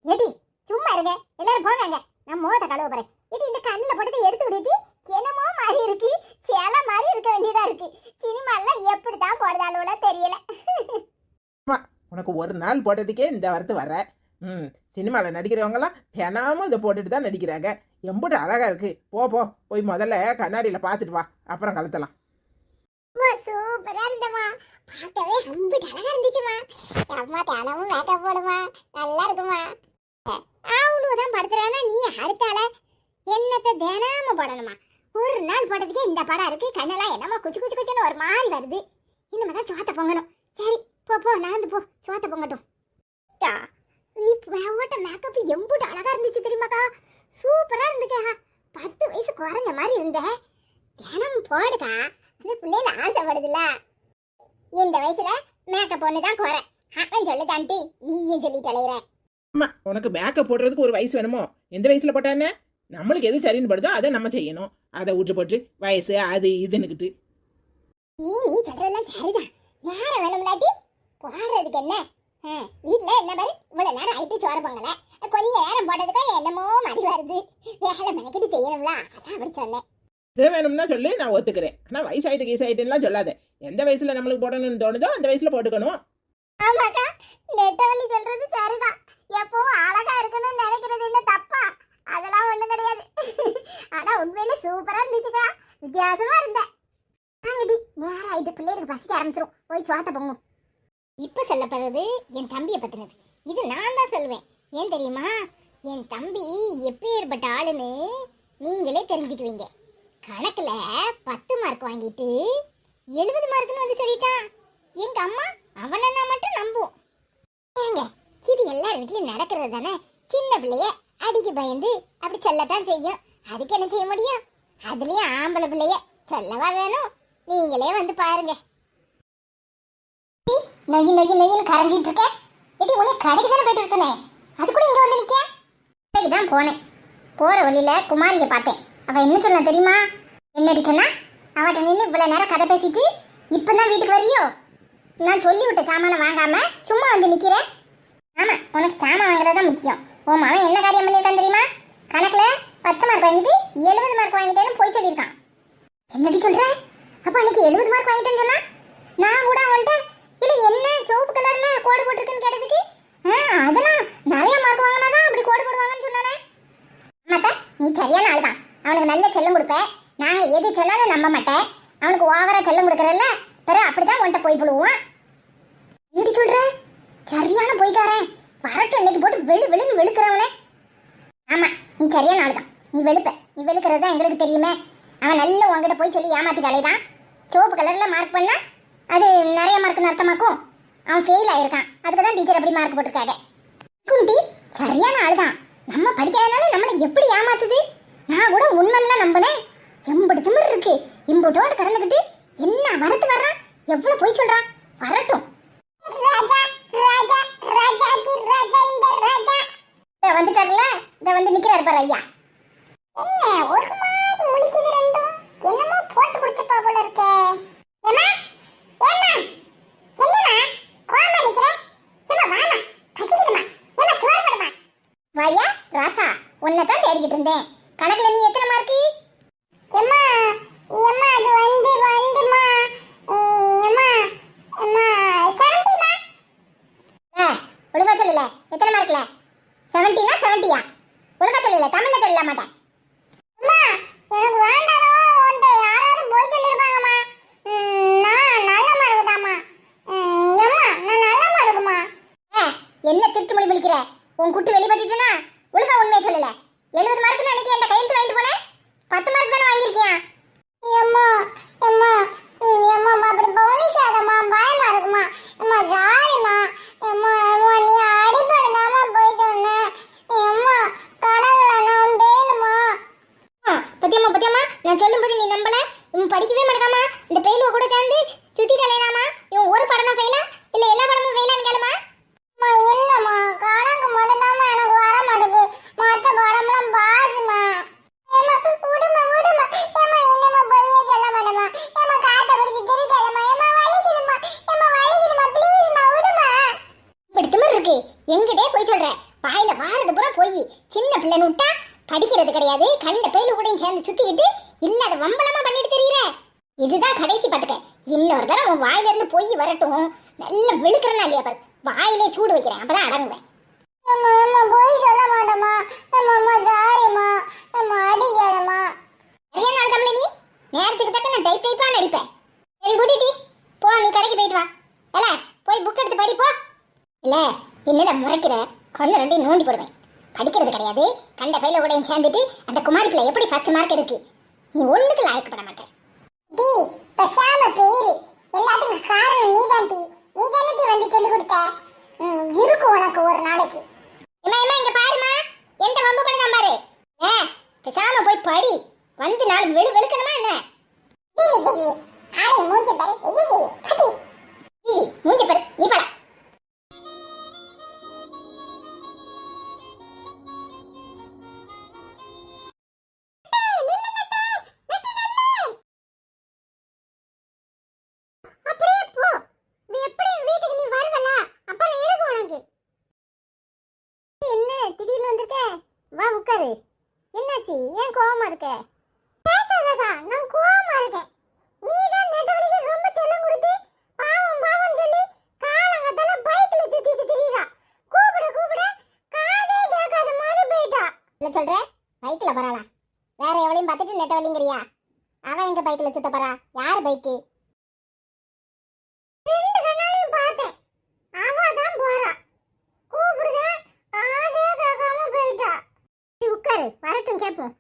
ஏடி சும்மா இருங்க, எல்லாரும் போங்க, நான் முகத்தை கழுவ போறேன். ஏடி, இந்த கண்ணில் போட்டதை எடுத்து விடுடி, என்னமோ மாதிரி இருக்கு, சேலை மாதிரி இருக்க வேண்டியதா இருக்கு. சினிமாலாம் எப்படித்தான் போடுதாலோல தெரியல. உனக்கு ஒரு நாள் போட்டதுக்கே இந்த வரத்து வர. சினிமாவில் நடிக்கிறவங்கலாம் தினமும் இதை போட்டுட்டு தான் நடிக்கிறாங்க. எம்புட்டு அழகா இருக்கு. போ போ, போய் முதல்ல கண்ணாடியில் பார்த்துட்டு வா, அப்புறம் கலத்தலாம். சூப்பரா இருந்தமா, பார்க்கவே அம்புட்டு அழகா இருந்துச்சுமா. அம்மா தினமும் மேக்கப் போடுமா, நல்லா இருக்குமா. அவ்வளவுதான் படுத்துறானா, நீ அடுத்தால என்னத்தை தினமும் போடணுமா? ஒரு நாள் போட்டதுக்கே இந்த படம் இருக்கு, கண்ணெல்லாம் என்னமோ குச்சு குச்சு குச்சுன்னு ஒரு மாதிரி வருது. இந்த மாதிரி சோத்த பொங்கணும். சரி போ போ, நடந்து போ, சோத்த பொங்கட்டும். நீ ஓட்ட மேக்கப் எம்புட்டு அழகா இருந்துச்சு தெரியுமாக்கா, சூப்பரா இருந்துக்கா. 10 வயசு குறைஞ்ச மாதிரி இருந்த, தினமும் போடுக்கா, அந்த பிள்ளைல ஆசைப்படுதுல்ல. இந்த வயசுல மேக்கப் ஒண்ணுதான் குறை, அவன் சொல்லுதான்ட்டு நீயும் சொல்லி தலையிற. அம்மா, உனக்கு மேக்கப் போடுறதுக்கு ஒரு வயசு வேணுமோ? எந்த வயசுல போட்டானே? நம்மளுக்கு எது சரின்னு படுதோ அதை நம்ம செய்யணும். அதை விட்டு போட்டு வயசு அது இதுன்னுக்கிட்டு. நீ சொல்றதெல்லாம் சரிதான், நேரம் வேணும்லாட்டி போடுறதுக்கு என்ன. வீட்டுல என்ன பாரு, இவ்வளவு நேரம் ஆயிட்டு சோறு பொங்கல, கொஞ்ச நேரம் போட்டதுக்கா என்னமோ மாதிரி வருது. வேலை மெனக்கிட்டு செய்யணும்ல, அதான் அப்படி சொன்னேன். இதே வேணும்னா சொல்லி நான் ஒத்துக்கிறேன். ஆனா வயசாயிட்டு கீசாயிட்டுலாம் சொல்லாத. எந்த வயசுல நம்மளுக்கு போடணும்னு தோணுதோ அந்த வயசுல போட்டுக்கணும். ஆமாக்கா, நெட்டவள்ளி சொல்றது சரிதான். எப்பவும் அழகா இருக்கணும்னு நினைக்கிறது என்ன தப்பா? அதெல்லாம் ஒண்ணும் கிடையாது. ஆனா உண்மையில சூப்பரா இருந்துச்சுக்கா, வித்தியாசமா இருந்த. வாங்கடி, நேரம் ஆயிட்டு, பிள்ளைகளுக்கு பசிக்க ஆரம்பிச்சிரும், போய் சோத்த பொங்கும். இப்ப சொல்லப்படுறது என் தம்பியை பத்தினது. இது நான் தான் சொல்லுவேன். ஏன் தெரியுமா? என் தம்பி எப்பேற்பட்ட ஆளுன்னு நீங்களே தெரிஞ்சுக்குவீங்க. கணக்குல 10 மார்க் வாங்கிட்டு 70 மார்க்னு வந்து சொல்லிட்டான். எங்க அம்மா அவனை நான் மட்டும் நம்புவோம். ஏங்க, இது எல்லார் வீட்லயும் நடக்கிறது தானே. சின்ன பிள்ளைய அடிக்கு பயந்து அப்படி சொல்லத்தான் செய்யும். அதுக்கு என்ன செய்ய முடியும்? அதுலயும் ஆம்பளை பிள்ளைய சொல்லவா வேணும்? நீங்களே வந்து பாருங்க. நொய் நொய் நொய்னு கரைஞ்சிட்டு இருக்க. எடி உன்னை கடைக்கு தானே போயிட்டு சொன்னேன், அது கூட இங்க வந்து நிக்க. கடைக்கு தான் போனேன். போற வழியில குமாரியை பார்த்தேன். அவ என்ன சொன்னா தெரியுமா? என்னடி சொன்னா? அவட்ட நின்று இவ்வளவு நேரம் கதை பேசிட்டு இப்பதான் வீட்டுக்கு வரையோ? நான் சொல்லி விட்ட சாமான வாங்காம சும்மா வந்து நிக்கிறேன். ஆமா, உனக்கு சாமான் வாங்குறதுதான் முக்கியம். உன் மகன் என்ன காரியம் பண்ணியிருக்கான் தெரியுமா? கணக்குல 10 மார்க் வாங்கிட்டு 70 மார்க் வாங்கிட்டேன்னு போய் சொல்லியிருக்கான். என்னடி சொல்ற? அப்ப அன்னைக்கு 70 மார்க் வாங்கிட்டேன்னு சொன்னா நான் கூட வந்துட்டு இல்ல என்ன சிவப்பு கலர்ல கோடு போட்டிருக்குன்னு கேட்டதுக்கு அதெல்லாம் நிறைய மார்க் வாங்கினாதான் அப்படி கோடு போடுவாங்கன்னு சொன்னானே. ஆமாத்தா, நீ சரியான ஆள் தான். அவனுக்கு நல்ல செல்லம் கொடுப்ப. நாங்க எது சொன்னாலும் நம்ப மாட்டேன். அவனுக்கு ஓவரா செல்லம் கொடுக்கறல்ல, பிறகு அப்படிதான் உன்ட்ட போய் போடுவான். என்னடி சொல்ற? சரியான போய்க்காரன். வரட்டும், இன்னைக்கு போட்டு வெளு வெளுன்னு வெளுக்கிறவனே. ஆமா, நீ சரியான ஆள் தான். நீ வெளுக்கிறது தான் எங்களுக்கு தெரியுமே. அவன் நல்ல உங்ககிட்ட போய் சொல்லி ஏமாத்திட்டு அலைதான். சிவப்பு கலர்ல மார்க் பண்ணா அது நிறைய மார்க்னு அர்த்தமாக்கும். அவன் ஃபெயில் ஆயிருக்கான். அதுக்கு தான் டீச்சர் அப்படி மார்க் போட்டிருக்காங்க. குண்டி சரியான ஆள் தான். நம்ம படிக்காதனால நம்மளை எப்படி ஏமாத்துது? நான் கூட உண்மைலாம் நம்பினேன். எம்படி திமிர் இருக்கு. இம்புட்டோட கடந்துக்கிட்டு என்ன வரத்து வர்றான், எவ்வளவு போய் சொல்றான். வரட்டும். வந்துட்டார்ல, இத வந்து நிக்கிறாரு பாரு ஐயா. என்ன ஒரு மாதிரி முழிக்குது ரெண்டும். என்னமோ போட்டு குடிச்சப்பா போல இருக்கே. ஏமா ஏமா என்னமா கோமா நிக்கிற? ஏமா வாமா, பசிக்குதுமா. ஏமா சோறு போடுமா. வாயா ராசா, உன்னை தான் தேடிக்கிட்டு இருந்தேன். கணக்குல நீ எத்தனை மார்க்கு? ஏமா ஏமா அது வந்துமா ஏமா ஏமா 70மா. ஒழுங்கா சொல்லல. எத்தனை மார்க்ல? 70னா 70யா? ஒழுங்கா சொல்லல, தமிழ்ல சொல்ல மாட்டேன். அம்மா எனக்கு வேண்டாரோ, உன்கிட்ட யாராவது போய் சொல்லிருப்பாங்கம்மா. நான் நல்ல மார்க் தான்மா. அம்மா நான் நல்ல மார்க்குமா. என்ன திருட்டு மொழி முழிக்கிற? உன் குட்டி வெளிப்பட்டுட்டுனா ஒழுங்கா உண்மையை சொல்லல. 70 மார்க்னு அன்னைக்கு என்கிட்ட கையெழுத்து வாங்கிட்டு போனேன். 10 மார்க் தானே வாங்கியிருக்கியா? அம்மா அம்மா அம்மா அப்படி பவுனிக்காதம்மா, பயமா இருக்குமா. அம்மா சாரிம்மா. அம்மா அம்மா நீ அடிப்படைதாம்மா போய் சொன்னேன். அம்மா கடவுள நான் பேலுமா. பத்தியம்மா பத்தியம்மா, நான் சொல்லும்போது நீ நம்பல. இவன் படிக்கவே மாட்டாமா. இந்த பெயிலுவ கூட சேர்ந்து சுத்திட்டு அலையலாமா. இவன் ஒரு படம் தான் ஃபெயிலா இல்ல எல்லா படமும் ஃபெயிலான்னு கேளுமா. அம்மா இல்லம்மா, கணக்கு மட்டும்தாம்மா எனக்கு வர மாட்டேங்குது. மற்ற படம்லாம் பாசுமா. ஏமா விடுமா விடுமா. ஏமா என்னம்மா பொய்யே சொல்ல மாட்டேமா. ஏமா காத்த பிடிச்சி திருட்டாதம்மா. ஏமா வலிக்குதுமா. ஏமா வலிக்குதுமா, ப்ளீஸ்மா விடுமா. இப்படி திமிர் இருக்கு. எங்கிட்டே போய் சொல்ற. வாயில வாரது பூரா போய். சின்ன பிள்ளைன்னு விட்டா படிக்கிறது கிடையாது. கண்ட பேலு கூட சேர்ந்து சுத்திக்கிட்டு இல்லாத வம்பலமா பண்ணிட்டு தெரியுற. இதுதான் கடைசி பாத்துக்க. இன்னொரு தடவை உன் வாயில இருந்து போய் வரட்டும். நல்ல விழுக்கிறனா இல்லையா பாரு. வாயிலே சூடு வைக்கிறேன், அப்பதான் அடங்குவேன். போய் சொல்ல மாட்டேமா. சாரிம்மா. அடிக்காதம்மா. சரியான நாள் தமிழ். நீ நேரத்துக்கு தக்க நான் டைப் டைப்பா நடிப்பேன். சரி குட்டிட்டி போ, நீ கடைக்கு போயிட்டு வா. இல்ல போய் புக் எடுத்து படி போ. இல்ல என்னடா முறைக்கிற? கண்ணு ரெண்டையும் நோண்டி போடுவேன். படிக்கிறது கிடையாது. கண்ட பையில கூட சேர்ந்துட்டு அந்த குமாரி பிள்ளை எப்படி ஃபர்ஸ்ட் மார்க் எடுக்கு? நீ ஒண்ணுக்கு லாயக்கப்பட மாட்டேன். டி பேசாம பேரு எல்லாத்துக்கும் காரணம் நீதான். டி நீதானே டி வந்து சொல்லி கொடுத்த. இருக்கு உனக்கு ஒரு நாளைக்கு. ஏமா ஏமா இங்க பாருமா, எந்த வம்பு பண்ணதான் பாரு. பேசாம போய் படி. வந்து நாலு வெளுக்கணுமா என்ன? ஆளை மூஞ்சி பாரு. மூஞ்சி பாரு, நீ பட. வா உட்காரு. என்னாச்சு? ஏன் கோவமா இருக்க? பேசாதடா, நான் கோவமா இருக்கேன். நீ தான் நெட்டவலிக்கு ரொம்ப செல்லம் கொடுத்து பாவம் பாவம்னு சொல்லி காலங்கத்தல பைக்ல சுத்திட்டு திரியறா. கூப்பிட காதே கேட்காத மாதிரி போயிட்டா. என்ன சொல்ற? பைக்ல போறாளா? வேற எவளையும் பார்த்துட்டு நெட்டவலிங்கறியா? அவன் எங்க பைக்ல சுத்த போறா? யார் பைக்கு? ரெண்டு கண்ணாலையும் பார்த்தேன். அவ தான் போறா. கூப்பிடுதே காதே கேட்காம போயிட்டா. உட்காரு, வரட்டும் கேட்போம்.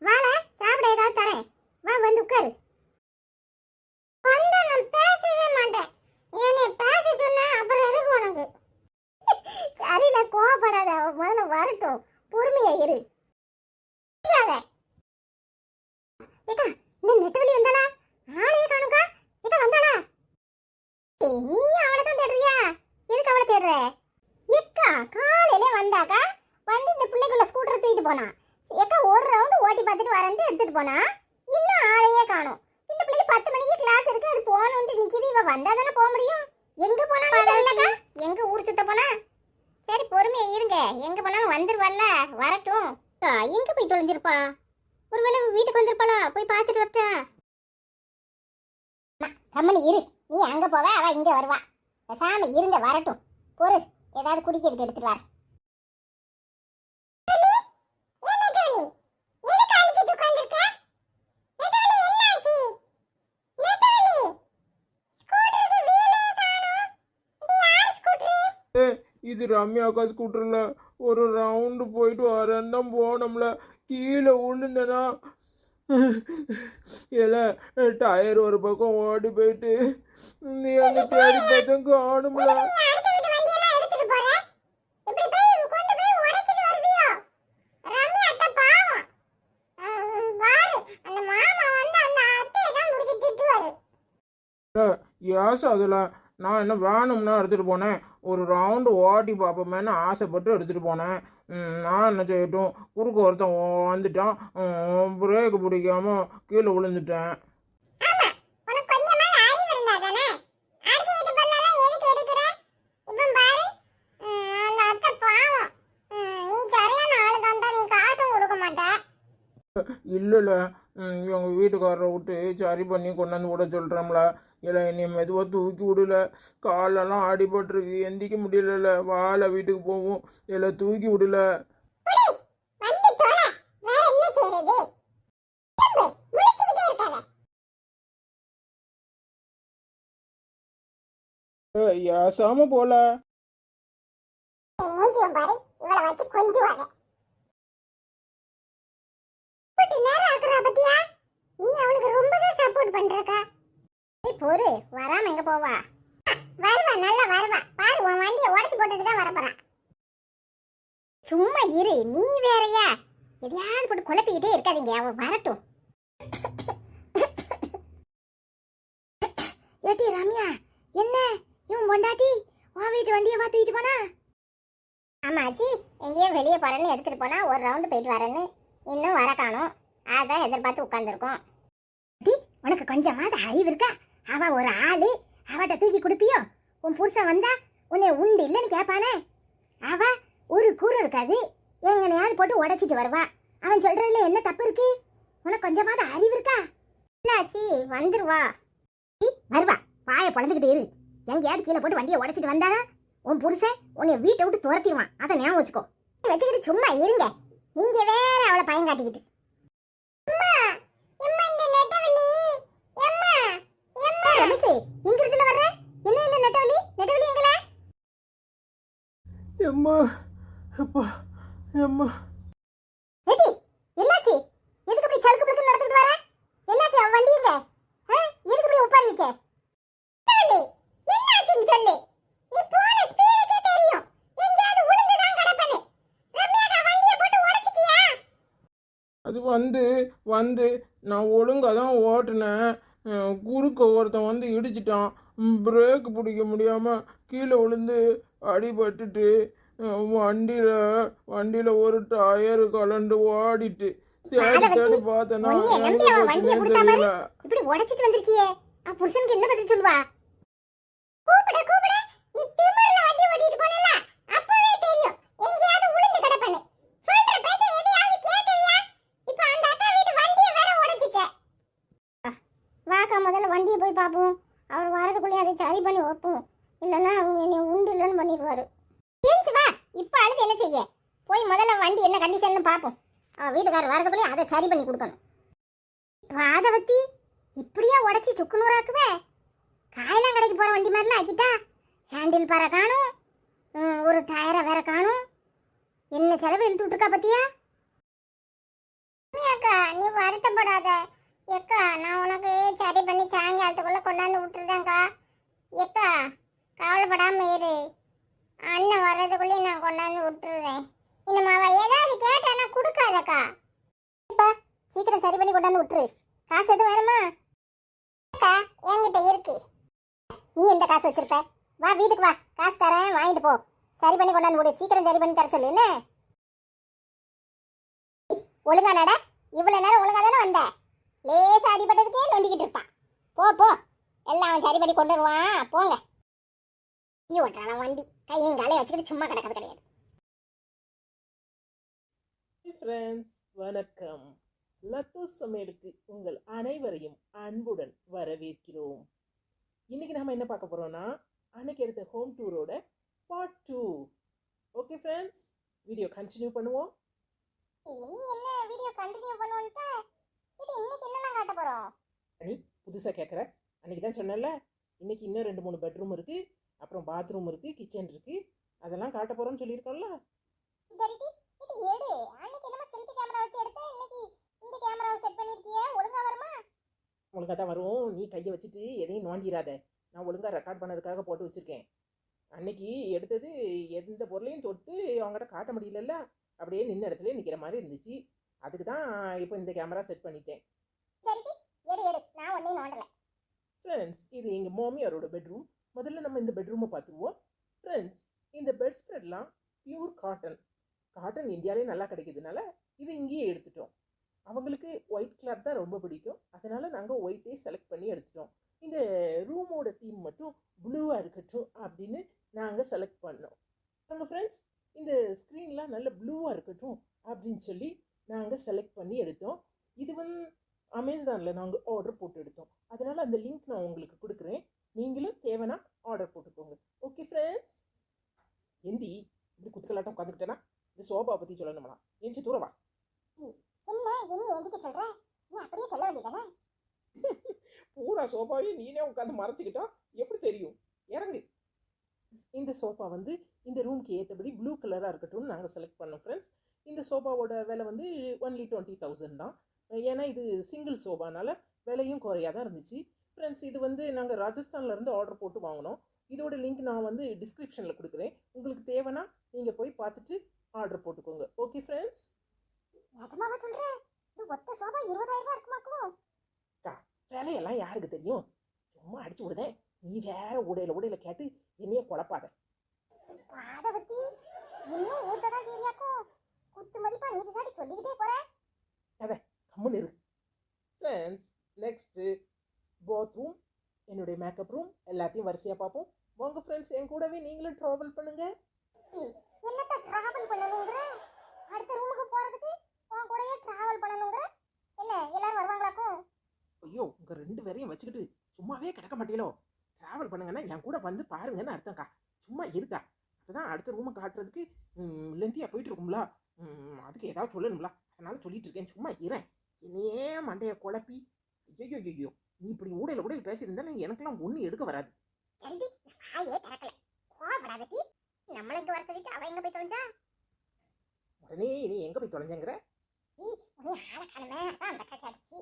வாழ சாப்பிட ஏதாவது தரேன். வா வந்து உட்காரு. வந்தா நான் பேசவே மாட்டேன். என்னை பேச சொன்னா அப்புறம் இருக்கு உனக்கு. சரியில்ல, கோவப்படாத. முதல்ல வரட்டும், பொறுமையா இரு. நீ அவளை தான் தேடுறியா? எதுக்கு அவளை தேடுற? எக்கா காலையிலே வந்தாக்கா வந்து இந்த பிள்ளைக்குள்ள ஸ்கூட்டரை தூக்கிட்டு போனா. எக்கா ஒரு ரவுண்டு ஓட்டி பார்த்துட்டு வரேன்ட்டு எடுத்துட்டு போனா. இன்னும் ஆளையே காணோம். இந்த பிள்ளைக்கு 10 மணிக்கு கிளாஸ் இருக்கு, அது போகணுன்ட்டு நிக்குது. இவ வந்தா தானே போக முடியும். எங்க போனான்னு தெரியலக்கா. எங்க ஊர் சுத்த போனா? சரி பொறுமையா இருங்க, எங்க போனாலும் வந்துருவாள்ல, வரட்டும். அக்கா, எங்க போய் தொலைஞ்சிருப்பா? ஒருவேளை வீட்டுக்கு வந்திருப்பாளா? போய் பார்த்துட்டு வரட்டா? கம்மனி இரு, நீ அங்க போவ, அவ இங்க வருவா. பேசாம இருங்க, வரட்டும். பொறு, ஏதாவது குடிக்கிறதுக்கு எடுத்துட்டு வர. இது ரம்யா அக்கா ஸ்கூட்டர்ல ஒரு ரவுண்டு போயிட்டு வரேன் தான் போனோம்ல, கீழே விழுந்தனா இல்ல டயர் ஒரு பக்கம் ஓடி போயிட்டு நீ அந்த தேடி பார்த்தா காணும்ல. ஏசா அதில் நான் என்ன வேணும்னா எடுத்துகிட்டு போனேன், ஒரு ரவுண்டு ஓட்டி பார்ப்போமேன்னு ஆசைப்பட்டு எடுத்துகிட்டு போனேன். நான் என்ன செய்யட்டும், குறுக்க ஒருத்தன் வந்துட்டான், பிரேக்கு பிடிக்காம கீழே விழுந்துட்டேன். இல்லைல்ல, எங்கள் வீட்டுக்காரரை விட்டு சரி பண்ணி கொண்டாந்து விட சொல்கிறோம்ல. இல்லை என்னை மெதுவாக தூக்கி விடல, காலெல்லாம் அடிபட்டுருக்கு, எந்திக்க முடியல. வாழை வீட்டுக்கு போவோம், இல்லை தூக்கி விடல. ஏசாம போல நீ அவளுக்கு ரொம்பதான் சப்போர்ட் பண்றக்கா. பொறு, வராம எங்க போவா? வருவா, நல்லா வருவா. பாரு, உன் வண்டியை உடச்சு போட்டுட்டு தான் வரப்போறா. சும்மா இரு, நீ வேறையா? எதையாவது போட்டு குழப்பிக்கிட்டே இருக்காதீங்க, அவ வரட்டும். ஏட்டி ரம்யா, என்ன இவன் பொண்டாட்டி உன் வீட்டு வண்டியை பார்த்துக்கிட்டு போனா? ஆமாச்சி, எங்கேயோ வெளியே போறேன்னு எடுத்துட்டு போனா, ஒரு ரவுண்டு போயிட்டு வரேன்னு இன்னும் வர காணும். அதான் எதிர்பார்த்து உட்காந்துருக்கோம். உனக்கு கொஞ்சமாவது அறிவு இருக்கா? அவ ஒரு ஆளு, அவட்ட தூக்கி கொடுப்பியோ? உன் புருஷன் வந்தா உன்னை உண்டு இல்லைன்னு கேட்பானே. அவ ஒரு கூறு இருக்காது, எங்கனையாவது போட்டு உடைச்சிட்டு வருவா. அவன் சொல்றதுல என்ன தப்பு இருக்கு? உனக்கு கொஞ்சமாவது அறிவு இருக்கா? என்னாச்சு, வந்துருவா. வருவா, வாயை பொழந்துக்கிட்டு இரு. எங்கேயாவது கீழே போட்டு வண்டியை உடைச்சிட்டு வந்தானா உன் புருஷன் உன்னை வீட்டை விட்டு துரத்திடுவான். அதை ஞாபகம் வச்சுக்கோ. வச்சுக்கிட்டு சும்மா இருங்க, நீங்க வேற அவளை பயம் காட்டிக்கிட்டு. எம்மா அப்பா எம்மா. ஏடி, என்னாச்சு? எதுக்கு இப்படி சலுக்கு புலுக்கு நடந்துட்டு வர? என்னாச்சு அவன் வண்டி எங்க? எதுக்கு இப்படி உட்கார்ந்து நிக்க? என்னாச்சுன்னு சொல்லு. நீ போன ஸ்பீடுக்கே தெரியும். எங்கயாவது விழுந்து தான் கிடப்பனே. ரம்யாக்கா வண்டியை போட்டு உடைச்சிட்டியா? அது வந்து நான் ஒழுங்காக தான் ஓட்டுனேன். குறுக்க ஒருத்தன் வந்து இடிச்சிட்டான். பிரேக் பிடிக்க முடியாமல் கீழே விழுந்து அடிபட்டுட்டு வண்டியில் ஒரு டயரு கலண்டு ஓடிட்டு தேடி தேடி பார்த்தேன்னா தெரியல. இப்படி உடைச்சிட்டு வந்திருக்கியே, அவ புருஷனுக்கு என்ன பதில் சொல்லுவா? கூப்பிட கூப்பிட நீ திமிர்ல வண்டி ஓட்டிட்டு போனல, அப்பவே தெரியும் எங்கயாவது விழுந்து கிடப்பனே. சொல்ற பேச்ச எதையாவது கேட்கறியா? இப்போ அந்த அக்கா வீட்டு வண்டியை வேற உடைச்சிட்ட. வாக்கா, முதல்ல வண்டியை போய் பாப்போம். அவர் வரதுக்குள்ளே அதை சரி பண்ணி வைப்போம். இல்லைன்னா அவங்க என்னை உண்டு இல்லைன்னு பண்ணிடுவாரு. ஏஞ்சி வா, இப்போ அழுது என்ன செய்ய? போய் முதல்ல வண்டி என்ன கண்டிஷன்னு பார்ப்போம். அவன் வீட்டுக்காரர் வரதுக்குள்ளே அதை சரி பண்ணி கொடுக்கணும். ராதவத்தி, இப்படியா உடச்சி சுக்குநூறாக்குவே? காயெல்லாம் கடைக்கு போகிற வண்டி மாதிரிலாம் ஆக்கிட்டா. ஹேண்டில் பாறை காணும், ஒரு டயரை வேற காணும். என்ன செலவு இழுத்து விட்டுருக்கா பத்தியா? அக்கா, நீ வருத்தப்படாத. எக்கா, நான் உனக்கு சரி பண்ணி சாயங்காலத்துக்குள்ள கொண்டாந்து விட்டுருதேங்க்கா. எக்கா, கவலைப்படாம இரு. அண்ணன் வர்றதுக்குள்ளே நான் கொண்டாந்து விட்டுருவேன். இந்த மாவா ஏதாவது கேட்டானா கொடுக்காதக்கா. இப்போ சீக்கிரம் சரி பண்ணி கொண்டாந்து விட்டுரு. காசு எதுவும் வேணுமா? அக்கா, என்கிட்ட இருக்கு. நீ எந்த காசு வச்சிருப்ப? வா வீட்டுக்கு வா, காசு தரேன், வாங்கிட்டு போ. சரி பண்ணி கொண்டாந்து விடு, சீக்கிரம் சரி பண்ணி தர சொல்லு என்ன. ஒழுங்கா நட. இவ்வளவு நேரம் ஒழுங்கா தானே வந்த. லேசா அடிபட்டதுக்கே நொண்டிக்கிட்டு இருப்பான். போ போ, எல்லாம் அவன் சரி பண்ணி கொண்டு வருவான். போங்க. டீ ஓட்டுறான வண்டி, கையும் காலையும் வச்சுக்கிட்டு சும்மா கிடக்கிறது கிடையாது. ஃப்ரெண்ட்ஸ் வணக்கம். லத்து சமையலுக்கு உங்கள் அனைவரையும் அன்புடன் வரவேற்கிறோம். இன்னைக்கு நாம என்ன பார்க்க போறோம்னா, அன்னைக்கு எடுத்த ஹோம் டூரோட part 2. Okay friends, video continue பண்ணுவோம். நீ என்ன வீடியோ கண்டினியூ பண்ணுவோன்ட்டு இன்னைக்கு என்னலாம் காட்ட போறோம்? அனி புதுசாக கேட்குற, அன்னைக்கு தான் சொன்னேன்ல, இன்னைக்கு இன்னும் 2-3 பெட்ரூம் இருக்கு, அப்புறம் பாத்ரூம் இருக்கு, கிச்சன் இருக்கு, அதெல்லாம் காட்ட போறோம்னு சொல்லியிருக்கோம்ல. சரிடி, இது ஏடு. அன்னைக்கு என்னமா செல்ஃபி கேமரா வச்சு எடுத்தேன், இன்னைக்கு இந்த கேமராவை செட் பண்ணிருக்கியே, ஒழுங்கா வருமா? ஒழுங்காக தான் வரும். நீ கையை வச்சுட்டு எதையும் நோண்டிடாத. நான் ஒழுங்காக ரெக்கார்ட் பண்ணதுக்காக போட்டு வச்சுருக்கேன். அன்னைக்கு எடுத்தது எந்த பொருளையும் தொட்டு அவங்ககிட்ட காட்ட முடியலல்ல, அப்படியே நின்ன இடத்துல நிற்கிற மாதிரி இருந்துச்சு. அதுக்கு தான் இப்போ இந்த கேமரா செட் பண்ணிட்டேன். சரிடி, எடு எடு, நான் ஒன்னையும் நோண்டல. ஃப்ரெண்ட்ஸ், இது எங்கள் மாமியாரோட பெட்ரூம். முதல்ல நம்ம இந்த பெட்ரூமை பார்த்துருவோம். ஃப்ரெண்ட்ஸ், இந்த பெட் ஸ்ப்ரெட்லாம் பியூர் காட்டன். காட்டன் இந்தியாவிலே நல்லா கிடைக்கிறதுனால இதை இங்கேயே எடுத்துட்டோம். அவங்களுக்கு ஒயிட் கலர் தான் ரொம்ப பிடிக்கும், அதனால் நாங்கள் ஒயிட்டே செலக்ட் பண்ணி எடுத்துட்டோம். இந்த ரூமோட தீம் மட்டும் ப்ளூவாக இருக்கட்டும் அப்படின்னு நாங்கள் செலக்ட் பண்ணோம். நாங்கள் ஃப்ரெண்ட்ஸ், இந்த ஸ்க்ரீன்லாம் நல்ல ப்ளூவாக இருக்கட்டும் அப்படின்னு சொல்லி நாங்கள் செலக்ட் பண்ணி எடுத்தோம். இது வந்து அமேசானில் நாங்கள் ஆர்டர் போட்டு எடுத்தோம். அதனால் அந்த லிங்க் நான் உங்களுக்கு கொடுக்குறேன், நீங்களும் தேவைன்னா ஆர்டர் போட்டுக்கோங்க. ஓகே ஃப்ரெண்ட்ஸ், எந்தி இப்படி குத்துக்கலாட்டம் உட்காந்துக்கிட்டேன்னா இந்த சோபா பற்றி சொல்லணுமா? எஞ்சி தூரவா. என்ன என்ன எந்திக்க சொல்ற? நீ அப்படியே சொல்ல வேண்டியதானே? பூரா சோபாவையும் நீனே உட்காந்து மறைச்சிக்கிட்டா எப்படி தெரியும்? இறங்கு. இந்த சோஃபா வந்து இந்த ரூம்க்கு ஏற்றபடி ப்ளூ கலராக இருக்கட்டும்னு நாங்கள் செலக்ட் பண்ணோம் ஃப்ரெண்ட்ஸ். இந்த சோஃபாவோட விலை வந்து ஒன்லி 20,000 தான். ஏன்னா இது சிங்கிள் சோஃபானால விலையும் குறையாக தான் இருந்துச்சு ஃப்ரெண்ட்ஸ். இது வந்து நாங்கள் ராஜஸ்தான்லேருந்து ஆர்டர் போட்டு வாங்கினோம். இதோட லிங்க் நான் வந்து டிஸ்கிரிப்ஷனில் கொடுக்குறேன், உங்களுக்கு தேவைன்னா நீங்கள் போய் பார்த்துட்டு ஆர்டர் போட்டுக்கோங்க. Okay friends. நிஜமாவா சொல்ற? இது ஒத்த சோபா 20,000 ரூபாய் இருக்குமாக்கும்? விலையெல்லாம் யாருக்கு தெரியும்? சும்மா அடிச்சு விடுதேன். நீ வேற உடையில கேட்டு என்னைய குழப்பாத. பாதவத்தி, இன்னும் ஊத்ததான் சரியாக்கும். குத்து மதிப்பா நீ பிசாடி சொல்லிக்கிட்டே போற. கம்முன்னு இரு. ஃப்ரெண்ட்ஸ், நெக்ஸ்ட்டு பாத்ரூம், என்னுடைய மேக்கப் ரூம் எல்லாத்தையும் வரிசையாக பார்ப்போம். வாங்க ஃப்ரெண்ட்ஸ், என் கூடவே நீங்களும் ட்ராவல் பண்ணுங்க. என்னத்த டிராவல் பண்ணணுங்கிற? அடுத்த ரூமுக்கு போறதுக்கு உன் கூடயே டிராவல் பண்ணணுங்கிற? என்ன எல்லாரும் வருவாங்களாக்கும்? ஐயோ, உங்கள் 2 பேரையும் வச்சுக்கிட்டு சும்மாவே கிடக்க மாட்டீங்களோ? ட்ராவல் பண்ணுங்கன்னா என் கூட வந்து பாருங்கன்னு அர்த்தம்க்கா. சும்மா இருக்கா, அப்போதான் அடுத்த ரூமை காட்டுறதுக்கு லென்த்தியாக போயிட்டு இருக்கும்ல, அதுக்கு ஏதாவது சொல்லணும்ல, அதனால சொல்லிட்டு இருக்கேன். சும்மா இரேன், என்னையே மண்டையை குழப்பி. ஐயோ, நீ இப்படி ஊடையில் பேசியிருந்தாலும் எனக்கெல்லாம் ஒன்றும் எடுக்க வராது. ஜல்தி வாயே திறக்கல. கோவப்படாதடி. நம்மள இங்க வர சொல்லிட்டு அவ எங்க போய் தொலைஞ்சா? உடனே நீ எங்கே போய் தொலைஞ்சங்கிற? உன்னை ஆளை காணுமே, அதான் அந்த அக்கா அடிச்சு.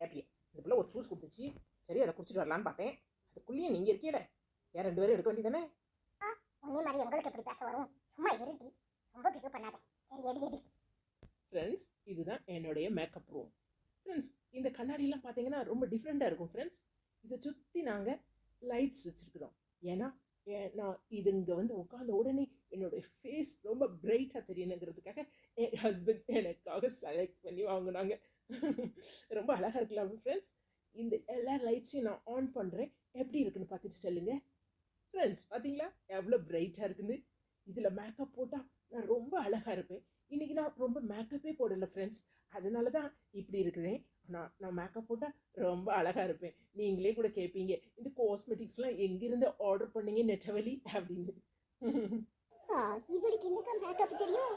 ஹாப்பியே, இந்த பிள்ளை ஒரு ஜூஸ் கொடுத்துச்சு, சரி அதை குடிச்சிட்டு வரலான்னு பார்த்தேன். அதுக்குள்ளேயே நீங்கள் இருக்கீல, ஏன் 2 பேரும் எடுக்க வேண்டியதானே? உன்னை மாதிரி எங்களுக்கு எப்படி பேச வரும்? சும்மா இருட்டி, ரொம்ப பிகு பண்ணாத. சரி எடி எடி. ஃப்ரெண்ட்ஸ், இதுதான் என்னுடைய மேக்கப் ரூம். ஃப்ரெண்ட்ஸ், இந்த கண்ணாடியெல்லாம் பார்த்தீங்கன்னா ரொம்ப டிஃப்ரெண்ட்டாக இருக்கும் ஃப்ரெண்ட்ஸ். இதை சுற்றி நாங்கள் லைட்ஸ் வச்சுருக்குறோம். ஏன்னா நான் இது இங்கே வந்து உட்காந்த உடனே என்னுடைய ஃபேஸ் ரொம்ப பிரைட்டாக தெரியணுங்கிறதுக்காக என் ஹஸ்பண்ட் எனக்காக செலக்ட் பண்ணி வாங்கினாங்க. ரொம்ப அழகாக இருக்கலாம் ஃப்ரெண்ட்ஸ். இந்த எல்லா லைட்ஸையும் நான் ஆன் பண்ணுறேன், எப்படி இருக்குன்னு பார்த்துட்டு சொல்லுங்கள். ஃப்ரெண்ட்ஸ், பார்த்தீங்களா எவ்வளோ பிரைட்டாக இருக்குன்னு? இதில் மேக்கப் போட்டால் நான் ரொம்ப அழகாக இருப்பேன். இன்றைக்கி நான் ரொம்ப மேக்கப்பே போடலை ஃப்ரெண்ட்ஸ், அதனால தான் இப்படி இருக்கிறேன். நான் மேக்கப் போட்டால் ரொம்ப அழகாக இருப்பேன். நீங்களே கூட கேட்பீங்க, இந்த காஸ்மெட்டிக்ஸ்லாம் எங்கேருந்து ஆர்டர் பண்ணீங்க நெட்டவலி அப்படின்னு. இவளுக்கு என்னக்கா மேக்கப் தெரியும்?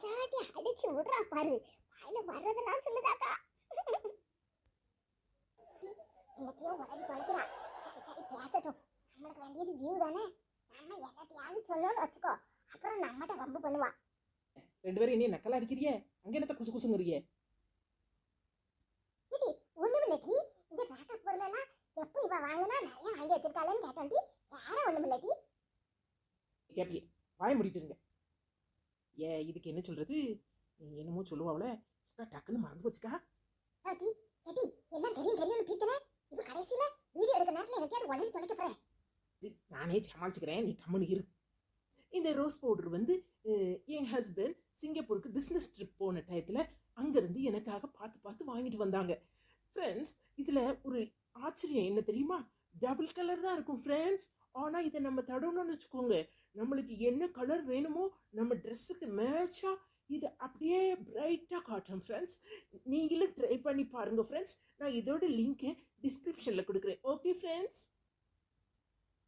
சாட்டி அடிச்சு விடுறா பாரு, வாயில வர்றதெல்லாம் சொல்லுதாக்கா. என்னத்தையும் உடனே தொலைக்கிறா. சரி பேசட்டும், நம்மளுக்கு வேண்டியது வியூ தானே. நம்ம என்னத்தையாவது சொல்லணும்னு வச்சுக்கோ, அப்புறம் நம்மகிட்ட வம்பு பண்ணுவா. 2 பேரும் இனி நக்கலா அடிக்கிறியே, அங்கே என்னத்த குசு குசுங்கிறியே? ஏடி ஒண்ணுமில்லடி, இந்த மேக்கப் பொருள் எல்லாம் எப்போ இவ வாங்கினா நிறைய வாங்கி வச்சிருக்காளன்னு கேட்டோண்டி. வேற ஒண்ணுமில்லடி. கேப்பியே, வாய முடிட்டு இருங்க. இதுக்கு என்ன சொல்றது? என்னமோ சொல்லுவாங்களே, டக்குன்னு மறந்து போச்சுக்கா. ஏடி எல்லாம் தெரியும்னு பீத்தனே. இப்ப கடைசியில வீடியோ எடுக்க நேரத்துல எனக்கே அது உடனே தொலைக்க போறேன். நானே சமாளிச்சுக்கிறேன், நீ கம்முனு இரு. இந்த ரோஸ் பவுடர் வந்து என் ஹஸ்பண்ட் சிங்கப்பூருக்கு பிஸ்னஸ் ட்ரிப் போன டயத்தில் அங்கேருந்து எனக்காக பார்த்து பார்த்து வாங்கிட்டு வந்தாங்க. ஃப்ரெண்ட்ஸ், இதில் ஒரு ஆச்சரியம் என்ன தெரியுமா? டபுள் கலர் தான் இருக்கும் ஃப்ரெண்ட்ஸ். ஆனால் இதை நம்ம தடவணும்னு வச்சுக்கோங்க, நம்மளுக்கு என்ன கலர் வேணுமோ நம்ம ட்ரெஸ்ஸுக்கு மேட்சாக இது அப்படியே பிரைட்டாக காட்டும் ஃப்ரெண்ட்ஸ். நீங்களும் ட்ரை பண்ணி பாருங்கள் ஃப்ரெண்ட்ஸ். நான் இதோட லிங்க்கை டிஸ்கிரிப்ஷனில் கொடுக்குறேன். Okay friends?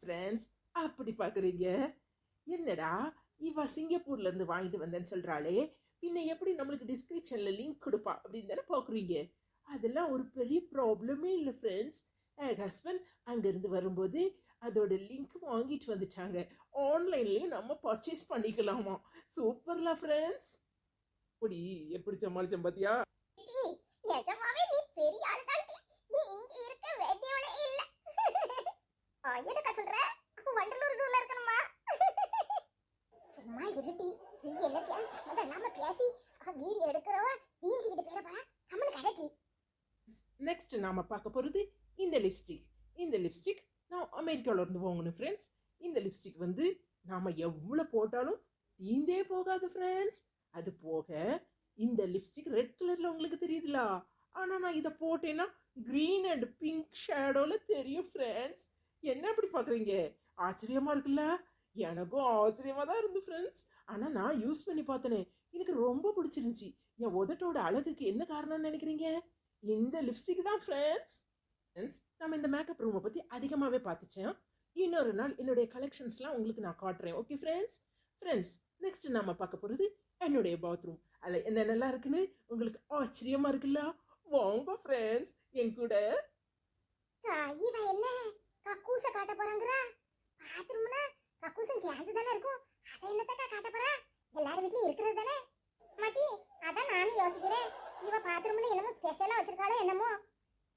ஃப்ரெண்ட்ஸ், அப்படி பார்க்குறீங்க? என்னடா இவ சிங்கப்பூர்ல இருந்து வாங்கிட்டு வந்தேன்னு சொல்றாளே, பின்ன எப்படி நம்மளுக்கு டிஸ்கிரிப்ஷன்ல லிங்க் கொடுப்பா அப்படின்னு தானே பார்க்குறீங்க? அதெல்லாம் ஒரு பெரிய ப்ராப்ளமே இல்லை ஃப்ரெண்ட்ஸ். என் ஹஸ்பண்ட் அங்கேருந்து வரும்போது அதோட லிங்க் வாங்கிட்டு வந்துட்டாங்க. ஆன்லைன்லேயும் நம்ம பர்ச்சேஸ் பண்ணிக்கலாமா. சூப்பர்ல ஃப்ரெண்ட்ஸ். அப்படி எப்படி சமாளிச்சேன் பார்த்தியா? நிஜமாவே நீ பெரிய ஆளுதான். நீ இங்க இருக்க வேண்டியவளே இல்ல. என்னக்கா சொல்ற? வண்டலூர் ஜூல இருக்கணுமா? சும்மா இருடி. நீ என்னத்தையாவது சம்மதம் இல்லாம பேசி வீடியோ எடுக்கிறவ வீஞ்சிக்கிட்டு பேர பாரா. கம்மனு கடட்டி. நெக்ஸ்ட் நாம பார்க்க போகிறது இந்த லிப்ஸ்டிக். இந்த லிப்ஸ்டிக் நான் அமெரிக்காவில் இருந்து வாங்கணும் ஃப்ரெண்ட்ஸ். இந்த லிப்ஸ்டிக் வந்து நாம் எவ்வளோ போட்டாலும் தீந்தே போகாது ஃப்ரெண்ட்ஸ். அது போக இந்த லிப்ஸ்டிக் ரெட் கலரில் உங்களுக்கு தெரியுதுல, ஆனால் நான் இதை போட்டேன்னா க்ரீன் அண்ட் பிங்க் ஷேடோவில் தெரியும் ஃப்ரெண்ட்ஸ். என்ன அப்படி பார்க்குறீங்க? ஆச்சரியமாக இருக்குல்ல? எனக்கும் ஆச்சரியமாக தான் இருந்து ஃப்ரெண்ட்ஸ். ஆனால் நான் யூஸ் பண்ணி பார்த்தனே, எனக்கு ரொம்ப பிடிச்சிருந்துச்சி. என் உதட்டோட அழகுக்கு என்ன காரணம்னு நினைக்கிறீங்க? இந்த லிப்ஸ்டிக் தான் ஃப்ரெண்ட்ஸ். ஃப்ரெண்ட்ஸ், நம்ம இந்த மேக்கப் ரூமை பற்றி அதிகமாகவே பார்த்துச்சேன். இன்னொரு நாள் என்னுடைய கலெக்ஷன்ஸ்லாம் உங்களுக்கு நான் காட்டுறேன். Okay friends? ஃப்ரெண்ட்ஸ், நெக்ஸ்ட் நம்ம பார்க்க போகிறது என்னுடைய பாத்ரூம். அதில் என்னென்னலாம் இருக்குன்னு உங்களுக்கு ஆச்சரியமாக இருக்குல்ல? வாங்க ஃப்ரெண்ட்ஸ் என் கூட. இவ என்ன கக்கூச காட்ட போறாங்கறா? பாத்ரூம்னா கக்கூசம் சேர்ந்து தானே இருக்கும். அதை என்னத்தக்கா காட்ட போறா? எல்லாரும் வீட்லயும் இருக்கிறது தானே மாட்டி. அதான் நானும் யோசிக்கிறேன், இவ பாத்ரூம்ல என்னமோ ஸ்பெஷலா வச்சிருக்காளோ என்னமோ.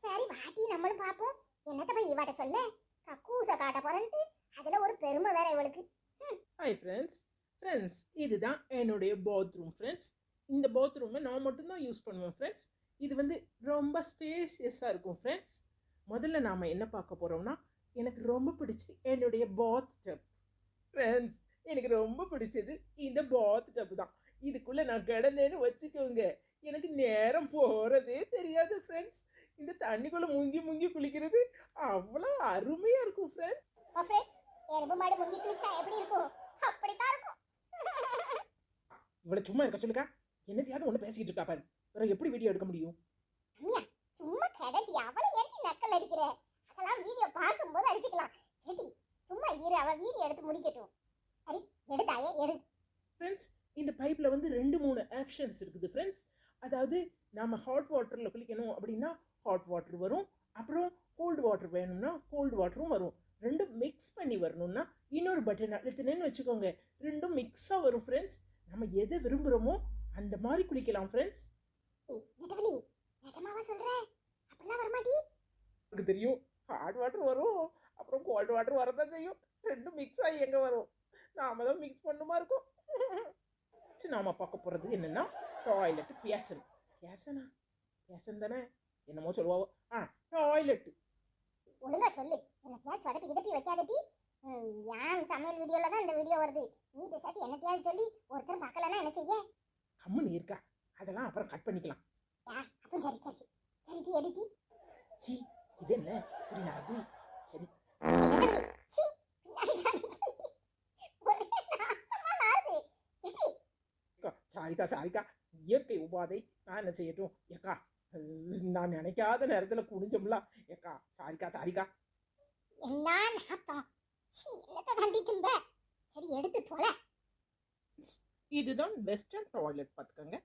சரி வாட்டி நம்மளும் பாப்போம். என்னத்த போய் இவாட்ட சொல்ல கக்கூச காட்ட போறேன்ட்டு. அதுல ஒரு பெருமை வேற இவளுக்கு. Hi friends. ஃப்ரெண்ட்ஸ், இதுதான் என்னுடைய பாத்ரூம் ஃப்ரெண்ட்ஸ். இந்த பாத்ரூமை நான் மட்டும்தான் யூஸ் பண்ணுவேன் ஃப்ரெண்ட்ஸ். இது வந்து ரொம்ப ஸ்பேசியஸாக இருக்கும் ஃப்ரெண்ட்ஸ். முதல்ல நாம் என்ன பார்க்க போகிறோம்னா, எனக்கு ரொம்ப பிடிச்சது என்னுடைய பாத் டப் ஃப்ரெண்ட்ஸ். எனக்கு ரொம்ப பிடிச்சது இந்த பாத் டப் தான். இதுக்குள்ளே நான் கிடந்தேன்னு வச்சுக்கோங்க, எனக்கு நேரம் போகிறதே தெரியாது ஃப்ரெண்ட்ஸ். இந்த தண்ணிக்குள்ளே முங்கி முங்கி குளிக்கிறது அவ்வளோ அருமையாக இருக்கும் ஃப்ரெண்ட்ஸ். ஃப்ரெண்ட்ஸ், எறும்பு மாடு முங்கி குளிச்சா எப்படி இருக்கும்? அப்படித்தான் இருக்கும். இவ்வளோ சும்மா இருக்க சொல்லுக்கா. என்னத்தையாவது ஒன்று பேசிக்கிட்டு இருக்கா பாரு. வேற எப்படி வீடியோ எடுக்க முடியும்? அம்மியா சும்மா கடட்டி அவளை ஏன்டி நக்கல் அடிக்கிற? அதெல்லாம் வீடியோ பார்க்கும்போது அடிச்சுக்கலாம். செடி சும்மா இரு, அவ வீடியோ எடுத்து முடிக்கட்டும். சரி எடுத்தாயே எடு. ஃப்ரெண்ட்ஸ், இந்த பைப்பில் வந்து 2-3 ஆப்ஷன்ஸ் இருக்குது ஃப்ரெண்ட்ஸ். அதாவது நம்ம ஹாட் வாட்டரில் குளிக்கணும் அப்படின்னா ஹாட் வாட்டர் வரும், அப்புறம் கோல்டு வாட்டர் வேணும்னா கோல்டு வாட்டரும் வரும். ரெண்டும் மிக்ஸ் பண்ணி வரணும்னா இன்னொரு பட்டன் அழுத்தினேன்னு வச்சுக்கோங்க, ரெண்டும் மிக்ஸாக வரும் ஃப்ரெண்ட்ஸ். நம்ம எதை விரும்புகிறோமோ அந்த மாதிரி குளிக்கலாம் ஃப்ரெண்ட்ஸ். நெட்டவலி நிஜமாவா சொல்ற? அப்படிலாம் வரமாட்டி? எனக்கு தெரியும், ஹாட் வாட்டர் வரும், அப்புறம் கோல்டு வாட்டர் வரதான் செய்யும். ரெண்டும் மிக்ஸ் ஆகி எங்கே வரும்? நாம தான் மிக்ஸ் பண்ணுமா இருக்கும். சரி, நாம பார்க்க போகிறது என்னென்னா டாய்லெட்டு. பேசனா பேசன் தானே என்னமோ சொல்லுவாவோ. டாய்லெட்டு ஒழுங்கா சொல்லு. என்னத்தையாவது சொதப்பி கிதப்பி வைக்காதட்டி. ஏன் சமையல் வீடியோல தான் இந்த வீடியோ வருது. நீ பேசாட்டி என்னத்தையாவது சொல்லி ஒருத்தர் பார்க்கலன்னா என்ன செய்ய? கம்முன்னு இருக்கா, அதெல்லாம் அப்புறம் கட் பண்ணிக்கலாம். அப்போ சரி சரி சரி டி எடிட்டி. சி, இது என்ன இப்படி நடந்து? சரி சாரிக்கா, இயற்கை உபாதை, நான் என்ன செய்யட்டும் ஏக்கா? நான் நினைக்காத நேரத்தில் குடிஞ்சோம்ல ஏக்கா. சாரிக்கா. என்ன நாத்தம்? என்னத்தை கண்டிக்கின்ற? சரி எடுத்து தொலை. இதுதான் வெஸ்டர்ன் டாய்லெட் பார்த்துக்கோங்க.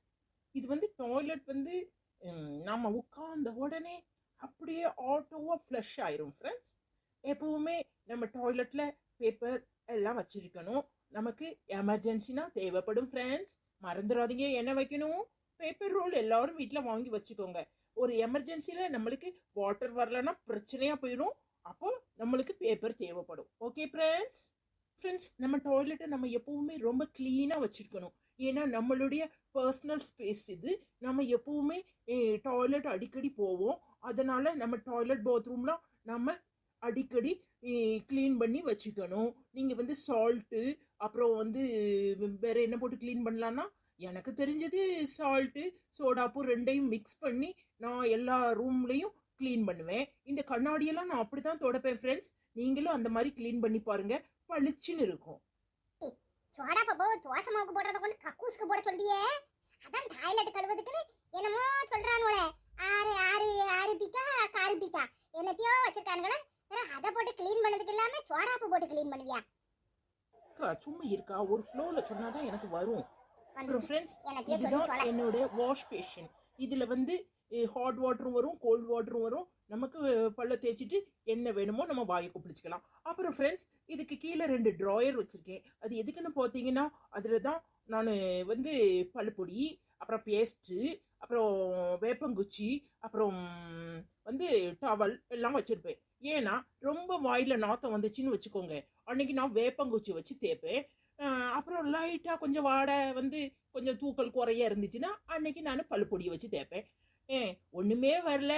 இது வந்து டாய்லெட் வந்து நம்ம உட்கார்ந்த உடனே அப்படியே ஆட்டோவாக ஃப்ளஷ் ஆயிரும் ஃப்ரெண்ட்ஸ். எப்போவுமே நம்ம டாய்லெட்டில் பேப்பர் எல்லாம் வச்சுருக்கணும். நமக்கு எமர்ஜென்சினா தேவைப்படும் ஃப்ரெண்ட்ஸ். மறந்துடாதீங்க என்ன வைக்கணும்? பேப்பர் ரோல் எல்லாரும் வீட்டில் வாங்கி வச்சுக்கோங்க. ஒரு எமர்ஜென்சியில் நம்மளுக்கு வாட்டர் வரலன்னா பிரச்சனையாக போயிடும். அப்போ நம்மளுக்கு பேப்பர் தேவைப்படும். ஓகே ஃப்ரெண்ட்ஸ், நம்ம டாய்லெட்டை நம்ம எப்போவுமே ரொம்ப க்ளீனாக வச்சுருக்கணும். ஏன்னா நம்மளுடைய பர்சனல் ஸ்பேஸ் இது. நம்ம எப்போவுமே டாய்லெட் அடிக்கடி போவோம். அதனால் நம்ம டாய்லெட் பாத்ரூம்லாம் நம்ம அடிக்கடி க்ளீன் பண்ணி வச்சுக்கணும். நீங்கள் வந்து சால்ட்டு அப்புறம் வந்து வேற என்ன போட்டு க்ளீன் பண்ணலான்னா, எனக்கு தெரிஞ்சது சால்ட்டு சோடாப்பு ரெண்டையும் மிக்ஸ் பண்ணி நான் எல்லா ரூம்லையும் க்ளீன் பண்ணுவேன். இந்த கண்ணாடியெல்லாம் நான் அப்படி தான் துடைப்பேன் ஃப்ரெண்ட்ஸ். நீங்களும் அந்த மாதிரி க்ளீன் பண்ணி பாருங்க, பளிச்சுன்னு இருக்கும். சோடா பாப்பா தோசை மாவுக்கு போடுறத கொண்டு கக்கூசுக்கு போட சொல்றியே. அதான் டாய்லெட் கழுவுறதுக்குன்னு என்னமோ சொல்றானுல. ஆறு ஆறு ஆறு பீக்கா காரு பீக்கா என்னத்தையோ வச்சிருக்கானுங்களே. அதை போட்டு க்ளீன் பண்ணதுக்கு இல்லாம சோடாப்பு போட்டு க்ளீன் பண்ணுவியா? அக்கா, சும்மா இருக்கா, ஒரு ஃப்ளோவில் சொன்னாதான் எனக்கு வரும். அப்புறம் ஃப்ரெண்ட்ஸ், என்னத்தையோ சொல்லி இதுதான் தொலை. என்னோட வாஷ் பேஷன். இதில் வந்து ஹாட் வாட்டரும் வரும், கோல்ட் வாட்டரும் வரும். நமக்கு பல்ல தேய்ச்சிட்டு என்ன வேணுமோ நம்ம வாயை கொப்பளிச்சுக்கலாம். அப்புறம் ஃப்ரெண்ட்ஸ், இதுக்கு கீழே 2 ட்ராயர் வச்சுருக்கேன். அது எதுக்குன்னு பார்த்தீங்கன்னா, அதில் தான் நான் வந்து பல்லுப்பொடி, அப்புறம் பேஸ்ட்டு, அப்புறம் வேப்பங்குச்சி, அப்புறம் வந்து டவல் எல்லாம் வச்சுருப்பேன். ஏன்னா ரொம்ப வாயில் நாத்தம் வந்துச்சுன்னு வச்சுக்கோங்க, அன்னைக்கு நான் வேப்பங்குச்சி வச்சு தேய்ப்பேன். அப்புறம் லைட்டாக கொஞ்சம் வாடை வந்து கொஞ்சம் தூக்கல் குறைய இருந்துச்சுன்னா அன்னைக்கு நான் பல்லுப்பொடியை வச்சு தேய்ப்பேன். ஒன்றுமே வரல,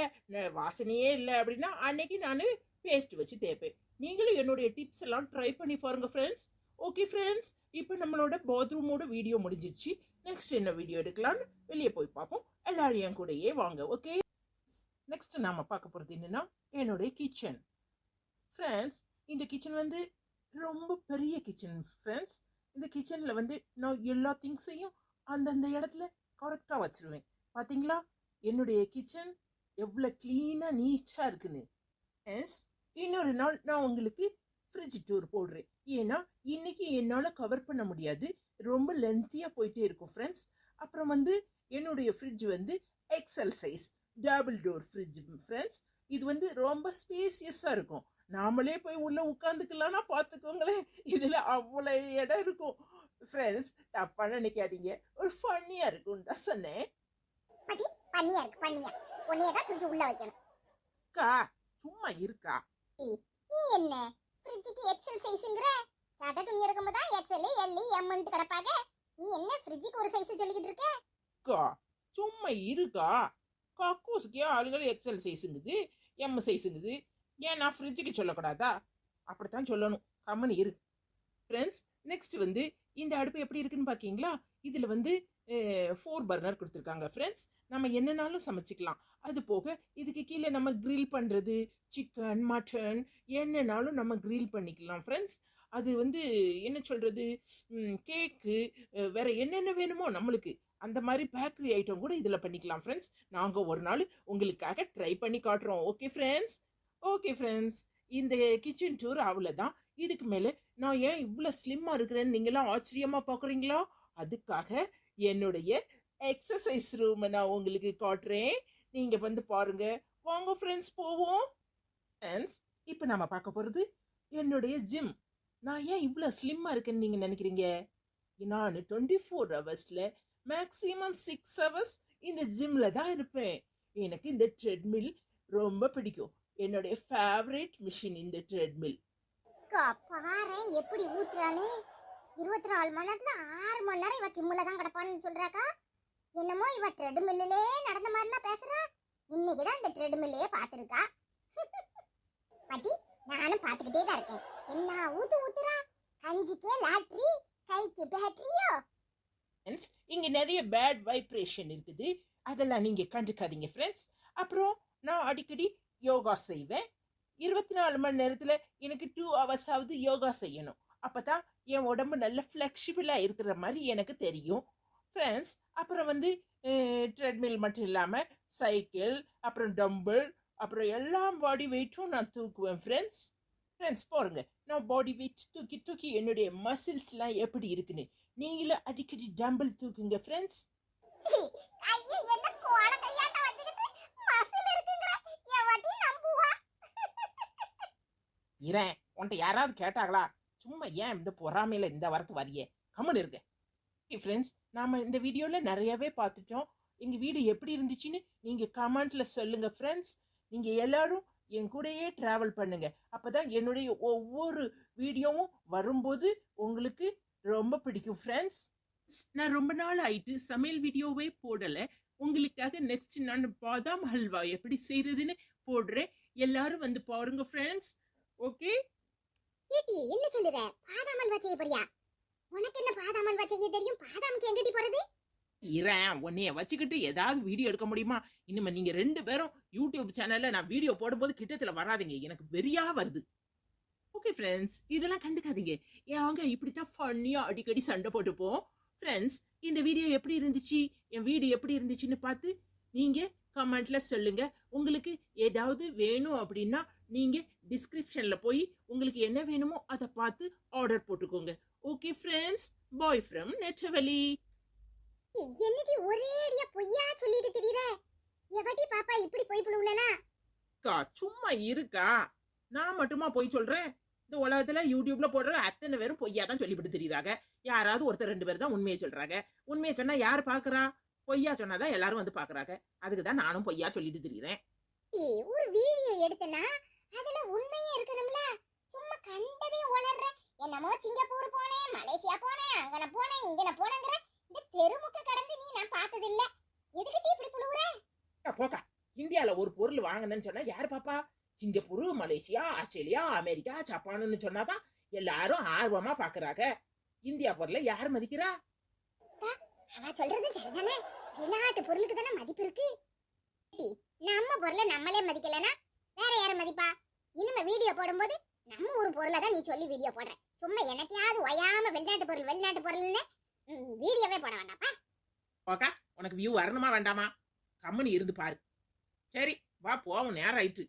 வாசனையே இல்லை அப்படின்னா அன்னைக்கு நான் பேஸ்ட் வச்சு தேய்ப்பேன். நீங்களும் என்னுடைய டிப்ஸ் எல்லாம் ட்ரை பண்ணி பாருங்க ஃப்ரெண்ட்ஸ். ஓகே ஃப்ரெண்ட்ஸ், இப்போ நம்மளோட பாத்ரூமோட வீடியோ முடிஞ்சிச்சு. நெக்ஸ்ட் என்ன வீடியோ எடுக்கலான்னு வெளியே போய் பார்ப்போம். எல்லாரும் என் கூடயே வாங்க. ஓகே, நெக்ஸ்ட் நாம பார்க்க போகிறது என்னன்னா, என்னுடைய கிச்சன். ஃப்ரெண்ட்ஸ், இந்த கிச்சன் வந்து ரொம்ப பெரிய கிச்சன் ஃப்ரெண்ட்ஸ். இந்த கிச்சனில் வந்து நான் எல்லா திங்ஸையும் அந்தந்த இடத்துல கரெக்டாக வச்சுருவேன். பார்த்தீங்களா என்னுடைய கிச்சன் எவ்வளோ க்ளீனாக நீட்டாக இருக்குன்னு. எஸ், இன்னொரு நாள் நான் உங்களுக்கு ஃப்ரிட்ஜ் டூர் போடுறேன். ஏன்னா இன்னைக்கு என்னால் கவர் பண்ண முடியாது, ரொம்ப லென்த்தியாக போயிட்டே இருக்கும் ஃப்ரெண்ட்ஸ். அப்புறம் வந்து என்னுடைய ஃப்ரிட்ஜ் வந்து XL size double door fridge friends. இது வந்து ரொம்ப ஸ்பேசியஸாக இருக்கும். நாமளே போய் உள்ள உட்காந்துக்கலாம்னா பார்த்துக்கோங்களேன், இதில் அவ்வளோ இடம் இருக்கும் ஃப்ரெண்ட்ஸ். தப்பாக நினைக்காதீங்க, ஒரு ஃபன்னியாக இருக்கும்னு தான் சொன்னேன். பாட்டி பண்ணியா இருக்கு பண்ணியா, உன்னையே தான் தூக்கி உள்ள வைக்கணும். அக்கா, சும்மா இருக்கா. நீ என்ன ஃப்ரிட்ஜுக்கு எக்ஸல் சைஸ்ங்கற? சட்டை துணி எடுக்கும்போது தான் எக்ஸல் எல் எம்ன்ட்டு கிடப்பாங்க. நீ என்ன ஃப்ரிட்ஜுக்கு ஒரு சைஸ் சொல்லிக்கிட்டு இருக்க? அக்கா, சும்மா இருக்கா. கக்கூஸுக்கே ஆளுகள் எக்ஸல் சைஸுங்குது, எம் சைஸுங்குது. ஏன் நான் ஃப்ரிட்ஜுக்கு சொல்லக்கூடாதா? அப்படித்தான் சொல்லணும். கம்மனு இரு ஃப்ரெண்ட்ஸ். நெக்ஸ்ட் வந்து இந்த அடுப்பு எப்படி இருக்குன்னு பார்க்கீங்களா? இதில் வந்து 4 பர்னர் கொடுத்துருக்காங்க ஃப்ரெண்ட்ஸ். நம்ம என்னன்னாலும் சமைச்சிக்கலாம். அது போக இதுக்கு கீழே நம்ம கிரில் பண்ணுறது, சிக்கன் மட்டன் என்னன்னாலும் நம்ம கிரில் பண்ணிக்கலாம் ஃப்ரெண்ட்ஸ். அது வந்து என்ன சொல்கிறது, கேக்கு வேற என்னென்ன வேணுமோ நம்மளுக்கு அந்த மாதிரி பேக்கரி ஐட்டம் கூட இதில் பண்ணிக்கலாம் ஃப்ரெண்ட்ஸ். நாங்கள் ஒரு நாள் உங்களுக்காக ட்ரை பண்ணி காட்டுறோம். Okay friends. ஓகே ஃப்ரெண்ட்ஸ், இந்த கிச்சன் டூர் அவ்வளோதான். இதுக்கு மேலே நான் ஏன் இவ்வளோ ஸ்லிம்மாக இருக்கிறேன்னு நீங்களாம் ஆச்சரியமாக பார்க்குறீங்களா? அதுக்காக என்னுடைய எக்ஸசைஸ் ரூமை நான் உங்களுக்கு காட்டுறேன். நீங்கள் வந்து பாருங்க. வாங்க ஃப்ரெண்ட்ஸ், போவோம். ஃப்ரெண்ட்ஸ், இப்போ நம்ம பார்க்க போகிறது என்னுடைய ஜிம். நான் ஏன் இவ்வளோ ஸ்லிம்மாக இருக்கேன்னு நீங்கள் நினைக்கிறீங்க? நான் 24 ஹவர்ஸில் மேக்ஸிமம் 6 ஹவர்ஸ் இந்த ஜிம்மில் தான் இருப்பேன். எனக்கு இந்த ட்ரெட்மில் ரொம்ப பிடிக்கும். என்னுடைய ஃபேவரட் மிஷின் இந்த ட்ரெட்மில். பாரு எப்படி ஊத்துறானே. 24 மணி நேரத்துல 6 மணி நேரம் இவ ஜிம்ல தான் கிடப்பான்னு சொல்றாக்கா. என்னமோ இவ ட்ரெட்மில்லே நடந்த மாதிரிலாம் பேசுறா. இன்னைக்குதான் இந்த ட்ரெட்மில்லையே பார்த்துருக்கா. பாட்டி, நானும் பார்த்துக்கிட்டே தான் இருக்கேன். என்ன ஊத்துறா? கஞ்சிக்கே லாட்ரி, கைக்கு பேட்டரியோ? ஃப்ரெண்ட்ஸ், இங்கே நிறைய பேட் வைப்ரேஷன் இருக்குது, அதெல்லாம் நீங்கள் கண்டுக்காதீங்க ஃப்ரெண்ட்ஸ். அப்புறம் நான் அடிக்கடி யோகா செய்வேன். 24 மணி நேரத்தில் எனக்கு 2 ஹவர்ஸ் ஆகுது யோகா செய்யணும். அப்போ தான் என் உடம்பு நல்ல ஃப்ளெக்சிபிளாக இருக்கிற மாதிரி எனக்கு தெரியும் ஃப்ரெண்ட்ஸ். அப்புறம் வந்து ட்ரெட்மில் மட்டும் இல்லாமல் சைக்கிள், அப்புறம் டம்பிள், அப்புறம் எல்லா பாடி வெயிட்டும் நான் தூக்குவேன் ஃப்ரெண்ட்ஸ். ஃப்ரெண்ட்ஸ் பாருங்க, நான் பாடி வெயிட் தூக்கி தூக்கி என்னுடைய மசில்ஸ்லாம் எப்படி இருக்குன்னு. நீங்களும் அடிக்கடி டம்பிள் தூக்குங்க ஃப்ரெண்ட்ஸ். ஐயே, என்ன கோட கையாட்ட வந்துக்கிட்டு மசில் இருக்குங்கற எவடி நம்புவா? இரேன், உன்ட்ட யாராவது கேட்டாங்களா? சும்மா ஏன் இந்த பொறாமையில் இந்த வரத்து வரியே, கம்மன் இருக்க. ஓகே ஃப்ரெண்ட்ஸ், நாம் இந்த வீடியோவில் நிறையவே பார்த்துட்டோம். எங்கள் வீடு எப்படி இருந்துச்சுன்னு நீங்கள் கமெண்ட்டில் சொல்லுங்கள் ஃப்ரெண்ட்ஸ். நீங்கள் எல்லாரும் என் கூடயே ட்ராவல் பண்ணுங்கள். அப்போ தான் என்னுடைய ஒவ்வொரு வீடியோவும் வரும்போது உங்களுக்கு ரொம்ப பிடிக்கும் ஃப்ரெண்ட்ஸ். நான் ரொம்ப நாள் ஆயிட்டு சமையல் வீடியோவே போடலை. உங்களுக்காக நெக்ஸ்ட் நான் பாதாம் ஹல்வா எப்படி செய்கிறதுன்னு போடுறேன். எல்லாரும் வந்து பாருங்க ஃப்ரெண்ட்ஸ். ஓகே ஏட்டி என்ன சொல்லுற? பாதாம் அல்வா செய்ய போறியா? உனக்கு என்ன பாதாம் அல்வா செய்ய தெரியும்? பாதாமுக்கு எங்கடி போறது? இரேன் உன்னைய வச்சுக்கிட்டு ஏதாவது வீடியோ எடுக்க முடியுமா? இனிமே நீங்க 2 பேரும் யூடியூப் சேனல்ல நான் வீடியோ போடும்போது கிட்டத்துல வராதீங்க, எனக்கு வெறியா வருது. ஓகே ஃப்ரெண்ட்ஸ், இதெல்லாம் கண்டுக்காதீங்க. ஏங்க இப்படித்தான் ஃபன்னியா அடிக்கடி சண்டை போட்டுப்போம். ஃப்ரெண்ட்ஸ், இந்த வீடியோ எப்படி இருந்துச்சு, என் வீடியோ எப்படி இருந்துச்சுன்னு பார்த்து நீங்க கமெண்ட்ல சொல்லுங்க. உங்களுக்கு ஏதாவது வேணும் அப்படின்னா நீங்க டிஸ்கிரிப்ஷன்ல போய் உங்களுக்கு என்ன வேணுமோ அதை பார்த்து ஆர்டர் போட்டுக்கோங்க. ஓகே ஃப்ரெண்ட்ஸ், பாய் ஃப்ரம் நெட்டவலி. என்னடி ஒரே அடியா பொய்யா சொல்லிட்டு திரியற? எவடி பாப்பா இப்படி போய் புழுவுனனா? அக்கா சும்மா இருக்கா, நான் மட்டுமா போய் சொல்றேன்? இந்த உலகத்துல யூடியூப்ல போடுற அத்தனை பேரும் பொய்யா தான் சொல்லிவிட்டு தெரியுறாங்க. யாராவது ஒருத்தர் 2 பேர் தான் உண்மையை சொல்றாங்க. உண்மையை சொன்னா யார் பாக்குறா? பொய்யா சொன்னாதான் எல்லாரும் வந்து பாக்குறாங்க. அதுக்கு தான் நானும் பொய்யா சொல்லிட்டு திரியிறேன். ஒரு வீடியோ எடுத்தனா அதுல உண்மையே இருக்கணும்ல. சும்மா கண்டதே உளறற. என்னமோ சிங்கப்பூர் போனேன், மலேசியா போனேன், அங்கன போனேன், இங்கன போனேங்கற இந்த தெருமுக்க கடந்து நீ நான் பார்த்தது இல்ல. எதுக்கு இப்படி புழுவுற? போக்கா, இந்தியால ஒரு பொருள் வாங்கணும்னு சொன்னா யார் பாப்பா? சிங்கப்பூர், மலேசியா, ஆஸ்திரேலியா, அமெரிக்கா, ஜப்பான்னு சொன்னாதான் எல்லாரும் ஆர்வமா பாக்குறாங்க. இந்தியா பொருளை யார் மதிக்கிறா? அவ சொல்றது சரிதானே. வெளிநாட்டு பொருளுக்கு தானே மதிப்பு இருக்கு. நம்ம பொருளை நம்மளே மதிக்கலனா வேற யார மதிப்பா? இனிமே வீடியோ போடும்போது நம்ம ஒரு பொருளை தான் நீ சொல்லி வீடியோ போடுற. சும்மா எனக்கையாவது ஒயாம வெளிநாட்டு பொருள்னு வீடியோவே போட வேண்டாப்பா. போக்கா, உனக்கு வியூ வரணுமா வேண்டாமா? கம்மனி இருந்து பாரு. சரி வா போவோம், நேரம் ஆயிட்டு.